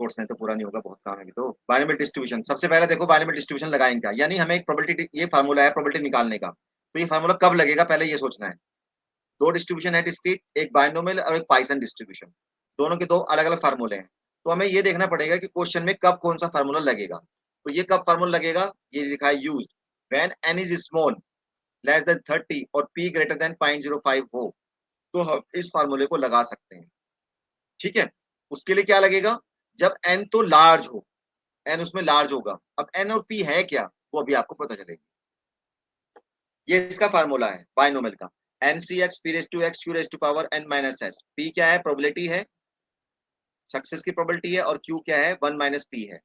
[SPEAKER 1] कोर्स नहीं तो पूरा नहीं होगा, बहुत काम है। तो बाइनोमियल डिस्ट्रीब्यूशन सबसे पहले देखो, बाइनोमियल डिस्ट्रीब्यूशन लगाएंगे क्या, यानी हमें एक प्रोबेबिलिटी, ये फार्मूला है प्रोबेबिलिटी निकालने का, तो ये फार्मूला कब लगेगा पहले ये सोचना है। 2 डिस्ट्रीब्यूशन है डिस्क्रीट, एक बाइनोमियल और एक पॉइसन डिस्ट्रीब्यूशन, दोनों के 2 अलग अलग फार्मूले हैं। तो हमें ये देखना पड़ेगा कि क्वेश्चन में कब कौन सा फार्मूला लगेगा। तो ये कब फार्मूला लगेगा, ये लिखा है used when n is small less than 30 और p ग्रेटर देन 0.05 हो, तो हम इस फार्मूले को लगा सकते हैं। ठीक है, उसके लिए क्या लगेगा, जब n तो लार्ज हो, n उसमें लार्ज होगा। अब n और p है क्या, वो अभी आपको पता चलेगा। ये इसका फार्मूला है बाइनोमियल का, NCx p raise to x q raise to power n minus s। p क्या है, प्रोबेबिलिटी है, सक्सेस की प्रोबेबिलिटी है, और q क्या है, 1 माइनस p है।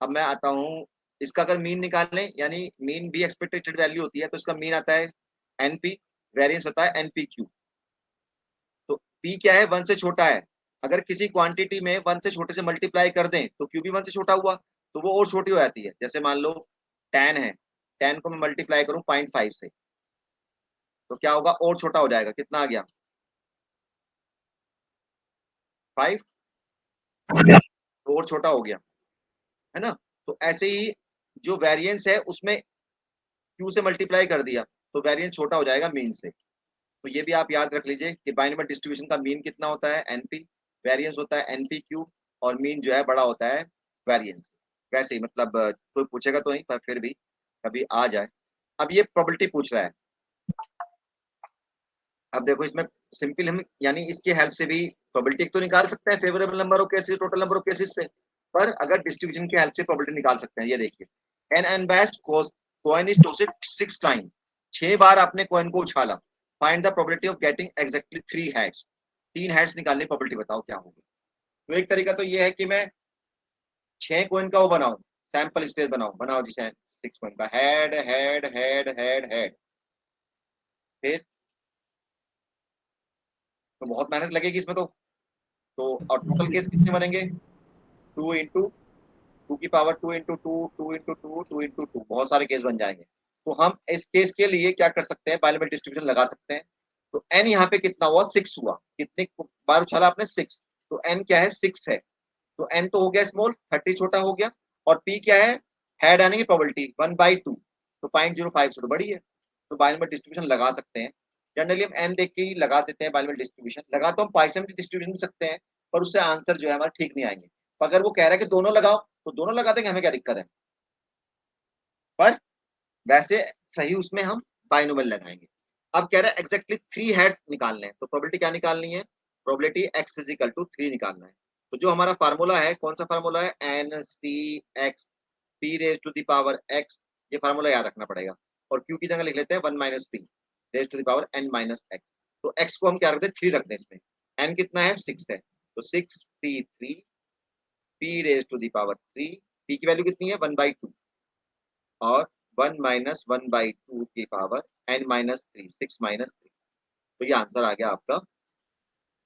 [SPEAKER 1] अब मैं आता हूँ, इसका अगर मीन निकालने, यानी मीन भी एक्सपेक्टेड वैल्यू होती है, तो इसका मीन आता है np, वेरिएंस होता है npq। तो p क्या है, 1 से छोटा है। अगर किसी क्वांटिटी में 1 से छोटे से मल्टीप्लाई कर दें तो q भी 1 से छोटा हुआ, तो वो और छोटी हो जाती है। जैसे मान लो 10 है, 10 को मैं मल्टीप्लाई करूं 0.5 से, तो क्या होगा, और छोटा हो जाएगा, कितना आ गया, 5, तो और छोटा हो गया, है ना। तो ऐसे ही जो वेरिएंस है उसमें q से मल्टीप्लाई कर दिया, तो वेरिएंस छोटा हो जाएगा मीन से। तो ये भी आप याद रख लीजिए कि बाइनोमियल डिस्ट्रीब्यूशन का मीन कितना होता है, np, वेरिएंस होता है npq, और मीन जो है बड़ा होता है वेरिएंस। वैसे ही मतलब कोई पूछेगा तो नहीं, पर फिर भी कभी आ जाए। अब ये प्रोबेबिलिटी पूछ रहा है। अब देखो इसमें सिंपल हम, यानी इसके हेल्प से भी प्रोबेबिलिटी तो निकाल सकते हैं, favourable number of cases total number of cases से। पर अगर डिस्ट्रीब्यूशन की हेल्प से प्रोबेबिलिटी निकाल सकते हैं, ये देखिए unbiased coin is tossed 6 time, 6 बार आपने कॉइन को उछाला, find the probability of getting exactly 3 heads. 3 heads निकालने की प्रोबेबिलिटी बताओ क्या होगी। तो एक तरीका तो ये है कि मैं 6 कॉइन का वो बनाऊं, सैंपल स्पेस बनाओ जिसे 6 कॉइन का head head head head head, फिर तो बहुत मेहनत लगेगी इसमें तो और टोटल केस कितने बनेंगे, 2 इंटू 2 की पावर 2 इंटू 2 2 इंटू 2 2 इंटू 2, बहुत सारे केस बन जाएंगे। तो हम इस केस के लिए क्या कर सकते हैं, बाइनोमियल डिस्ट्रीब्यूशन लगा सकते हैं। तो n यहाँ पे कितना हुआ, 6 हुआ, कितने बार उछाला आपने, 6, तो n क्या है, 6 है। तो n तो हो गया स्मॉल, 30 छोटा हो गया, और p क्या है, हेड आने की प्रोबेबिलिटी 1/2, तो 0.05 से तो बड़ी है, तो बाइनोमियल डिस्ट्रीब्यूशन लगा सकते हैं। जनरली हम n देख के ही लगा देते हैं बाइनोमियल डिस्ट्रीब्यूशन। लगा तो हम पॉइसन डिस्ट्रीब्यूशन भी सकते हैं, पर उससे आंसर जो है हमारा ठीक नहीं आएंगे। अगर वो कह रहा है कि दोनों लगाओ, तो दोनों लगा देंगे, हमें क्या दिक्कत है। पर वैसे सही उसमें हम बाइनोमियल लगाएंगे। अब कह रहा है एग्जैक्टली 3 हेड्स निकालने हैं, तो प्रोबेबिलिटी क्या निकालनी है, probability x is equal to 3 निकालना है। तो जो हमारा फार्मूला है, कौन सा फार्मूला है, n c x p raise to the power x, ये फार्मूला याद रखना पड़ेगा। और q की जगह लिख लेते हैं 1 minus p raise to the power n minus x। तो x को हम क्या रखते हैं, 3 रखते हैं इसमें, n कितना है, 6 है, तो 6c3 p raise to the power 3, p की वैल्यू कितनी है, 1/2, और 1 माइनस 1/2 की पावर n माइनस 3, 6 माइनस 3। तो ये आंसर आ गया आपका,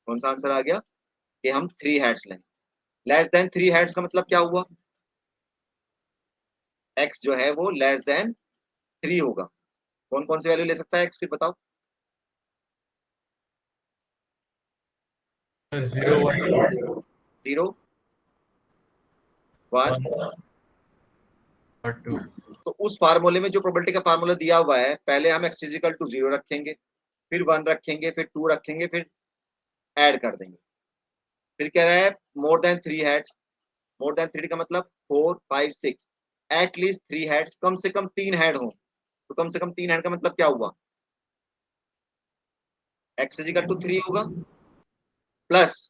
[SPEAKER 1] कौन सा आंसर आ गया, कि हम 3 हेड्स लें। लेस देन 3 हेड्स का मतलब क्या हुआ, x जो है वो लेस देन 3 होगा। कौन कौन सी वैल्यू ले सकता है x, फिर बताओ।
[SPEAKER 2] 0 1
[SPEAKER 1] 0 1
[SPEAKER 2] 1 और 2।
[SPEAKER 1] तो उस फार्मूले में जो प्रोबेबिलिटी का फार्मूला दिया हुआ है, पहले हम x इज इक्वल टू 0 रखेंगे, फिर 1 रखेंगे, फिर 2 रखेंगे, फिर ऐड कर देंगे। फिर कह रहा है more than 3 heads, more than 3 का मतलब 4 5 6, एटलीस्ट 3 हेड्स, कम से कम 3 हेड हो। तो कम से कम 3 हेड का मतलब क्या हुआ, x इज इक्वल टू 3 होगा, plus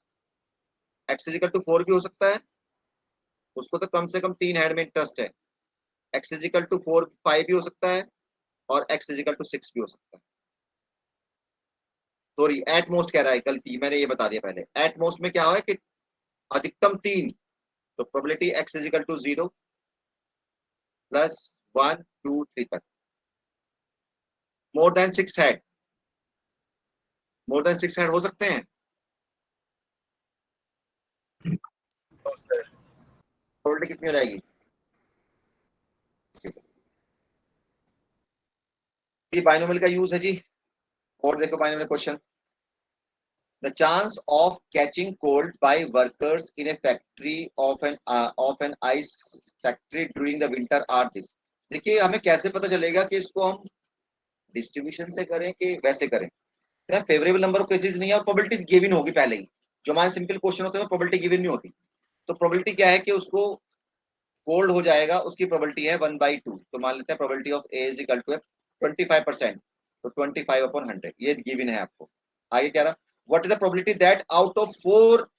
[SPEAKER 1] x is equal to 4 भी हो सकता है, उसको तो कम से कम 3 हेड में इंटरेस्ट है। x इजिकल टू 4 5 भी हो सकता है और x इजिकल टू 6 भी हो सकता है। सॉरी, एट मोस्ट कह रहा है, गलती, मैंने ये बता दिया पहले। एट मोस्ट में क्या है कि अधिकतम 3, तो probability x is equal to 0 plus 1 2 3 तक। More than 6 head, more than 6 head हो सकते हैं।
[SPEAKER 2] No, sir.
[SPEAKER 1] प्रोबेबिलिटी कितनी हो जाएगी? ये बाइनोमियल का यूज है जी। और देखो binomial question, the chance of catching cold by workers in a factory of an ice factory during the winter are this. देखिए हमें कैसे पता चलेगा कि इसको हम डिस्ट्रीब्यूशन से करें कि वैसे करें? फेवरेबल नंबर ऑफ केसेस नहीं है और प्रोबेबिलिटी गिवन होगी पहले ही। जो हमारे सिंपल क्वेश्चन होते हैं प्रोबेबिलिटी गिवन नहीं होती। तो प्रोबेबिलिटी क्या है कि उसको कोल्ड हो जाएगा, उसकी प्रोबेबिलिटी है 1/2। तो मान लेते हैं probability of a is equal to 25%, तो 25/100 ये गिवन है आपको। आगे क्या रहा, what is the probability that out of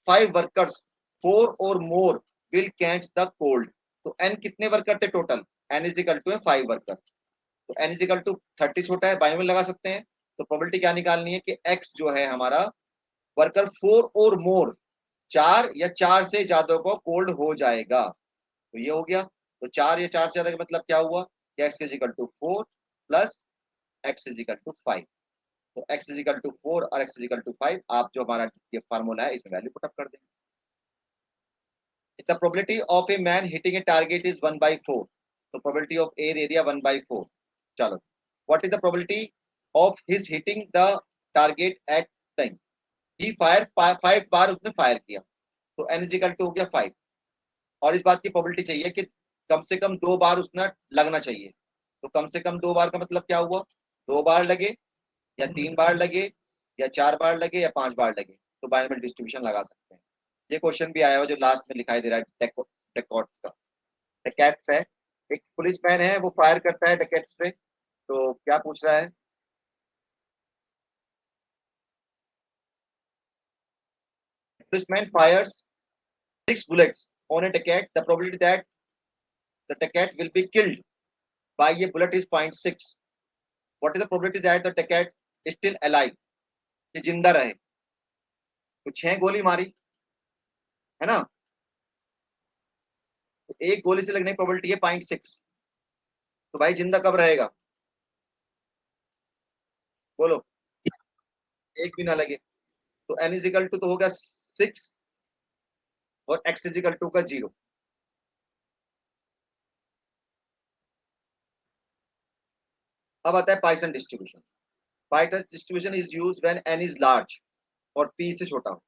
[SPEAKER 1] 5 workers 4 और more will catch the cold. तो एन कितने वर्कर थे total? N is equal to 5 worker, तो एन इज इक्वल टू 30 छोटा है, बाइनोमियल लगा सकते हैं। तो प्रोबेबिलिटी क्या निकालनी है कि एक्स जो है हमारा वर्कर 4 और मोर, 4 या 4 से ज्यादा को कोल्ड हो जाएगा। तो ये हो गया। तो 4 या 4 से ज्यादा का मतलब क्या हुआ कि x is equal to 4 plus x is equal to 5। तो x इज इक्वल टू 4 और x इज इक्वल टू 5, आप जो हमारा ये फार्मूला है इसमें वैल्यू पुट अप कर देंगे। The probability of a man hitting a target is 1/4। तो प्रोबेबिलिटी ऑफ ए दे दिया 1/4। चलो, what is the probability of his hitting the target at time? He fire 5 बार उसने फायर किया, तो n इज इक्वल टू हो गया 5। और इस बात की प्रोबेबिलिटी चाहिए कि कम से कम 2 बार उसने लगना चाहिए। तो कम से कम 2 बार का मतलब क्या हुआ? 2 बार लगे या 3 बार लगे या 4 बार लगे या 5 बार लगे, तो बाइनोमियल डिस्ट्रीब्यूशन लगा सकते हैं। ये क्वेश्चन भी आया हुआ जो लास्ट में दिखाई दे रहा है, डेकोट्स का। डेकेट्स है, एक पुलिसमैन है वो फायर करता है डेकेट्स पे। तो क्या पूछ रहा है? Policeman fires 6 bullets on a dacoit, the probability that the dacoit will be killed by a bullet is 0.6. What is the probability that the decade is still alive? कि जिंदा रहे। तो 6 गोली मारी है ना, तो एक गोली से लगने की प्रोबेबिलिटी है 0.6। तो भाई जिंदा कब रहेगा? बोलो, एक भी ना लगे। तो n इज इक्वल टू तो होगा 6 और x इज इक्वल टू का 0। अब आता है Poisson distribution. Poisson distribution is used when n is large और p से छोटा हो।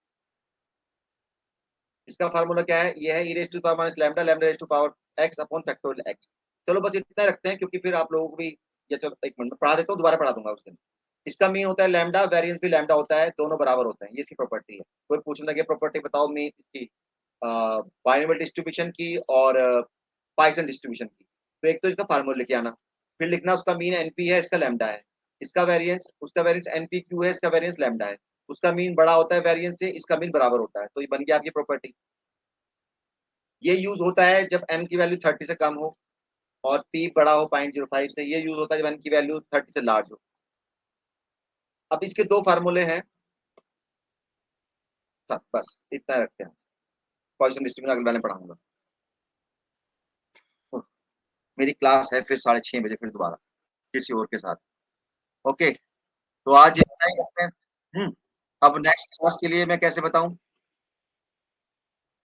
[SPEAKER 1] इसका फार्मूला क्या है? ये है e raise to power minus lambda, lambda raise to power x upon factorial x। चलो बस इतना रखते हैं क्योंकि फिर आप लोगों को भी, या चलो एक मिनट में पढ़ा देता हूँ, दोबारा पढ़ा दूंगा उस दिन। इसका मीन होता है लैम्डा, वेरिएंस भी लैम्डा होता है, दोनों बराबर होते हैं, ये इसकी प्रॉपर्टी है। कोई पूछने लगे प्रॉपर्टी बताओ मीन इसकी बाइनोमियल डिस्ट्रीब्यूशन की और पाइसन डिस्ट्रीब्यूशन की, तो एक तो इसका फार्मूला लेके आना, फिर लिखना उसका मीन एनपी है, इसका लैम्डा है, इसका वेरिएंस, उसका वेरिएंस एनपी क्यू है, इसका वेरिएंस लैम्डा है, उसका मीन बड़ा होता है वेरिएंस से, इसका मीन बराबर होता है, तो ये बन गया आपकी प्रॉपर्टी। ये यूज होता है जब n की वैल्यू 30 से कम हो और p बड़ा हो 0.05 से। ये यूज होता है जब n की वैल्यू 30 से लार्ज हो। अब इसके दो फार्मूले हैं, बस इतना रखते हैं। पॉइसन डिस्ट्रीब्यूशन अगले वाले में पढ़ाऊंगा। मेरी क्लास है फिर 6:30 बजे फिर दोबारा किसी और के साथ। ओके, तो आज इतना ही रखते हैं। अब नेक्स्ट क्लास के लिए मैं कैसे बताऊं?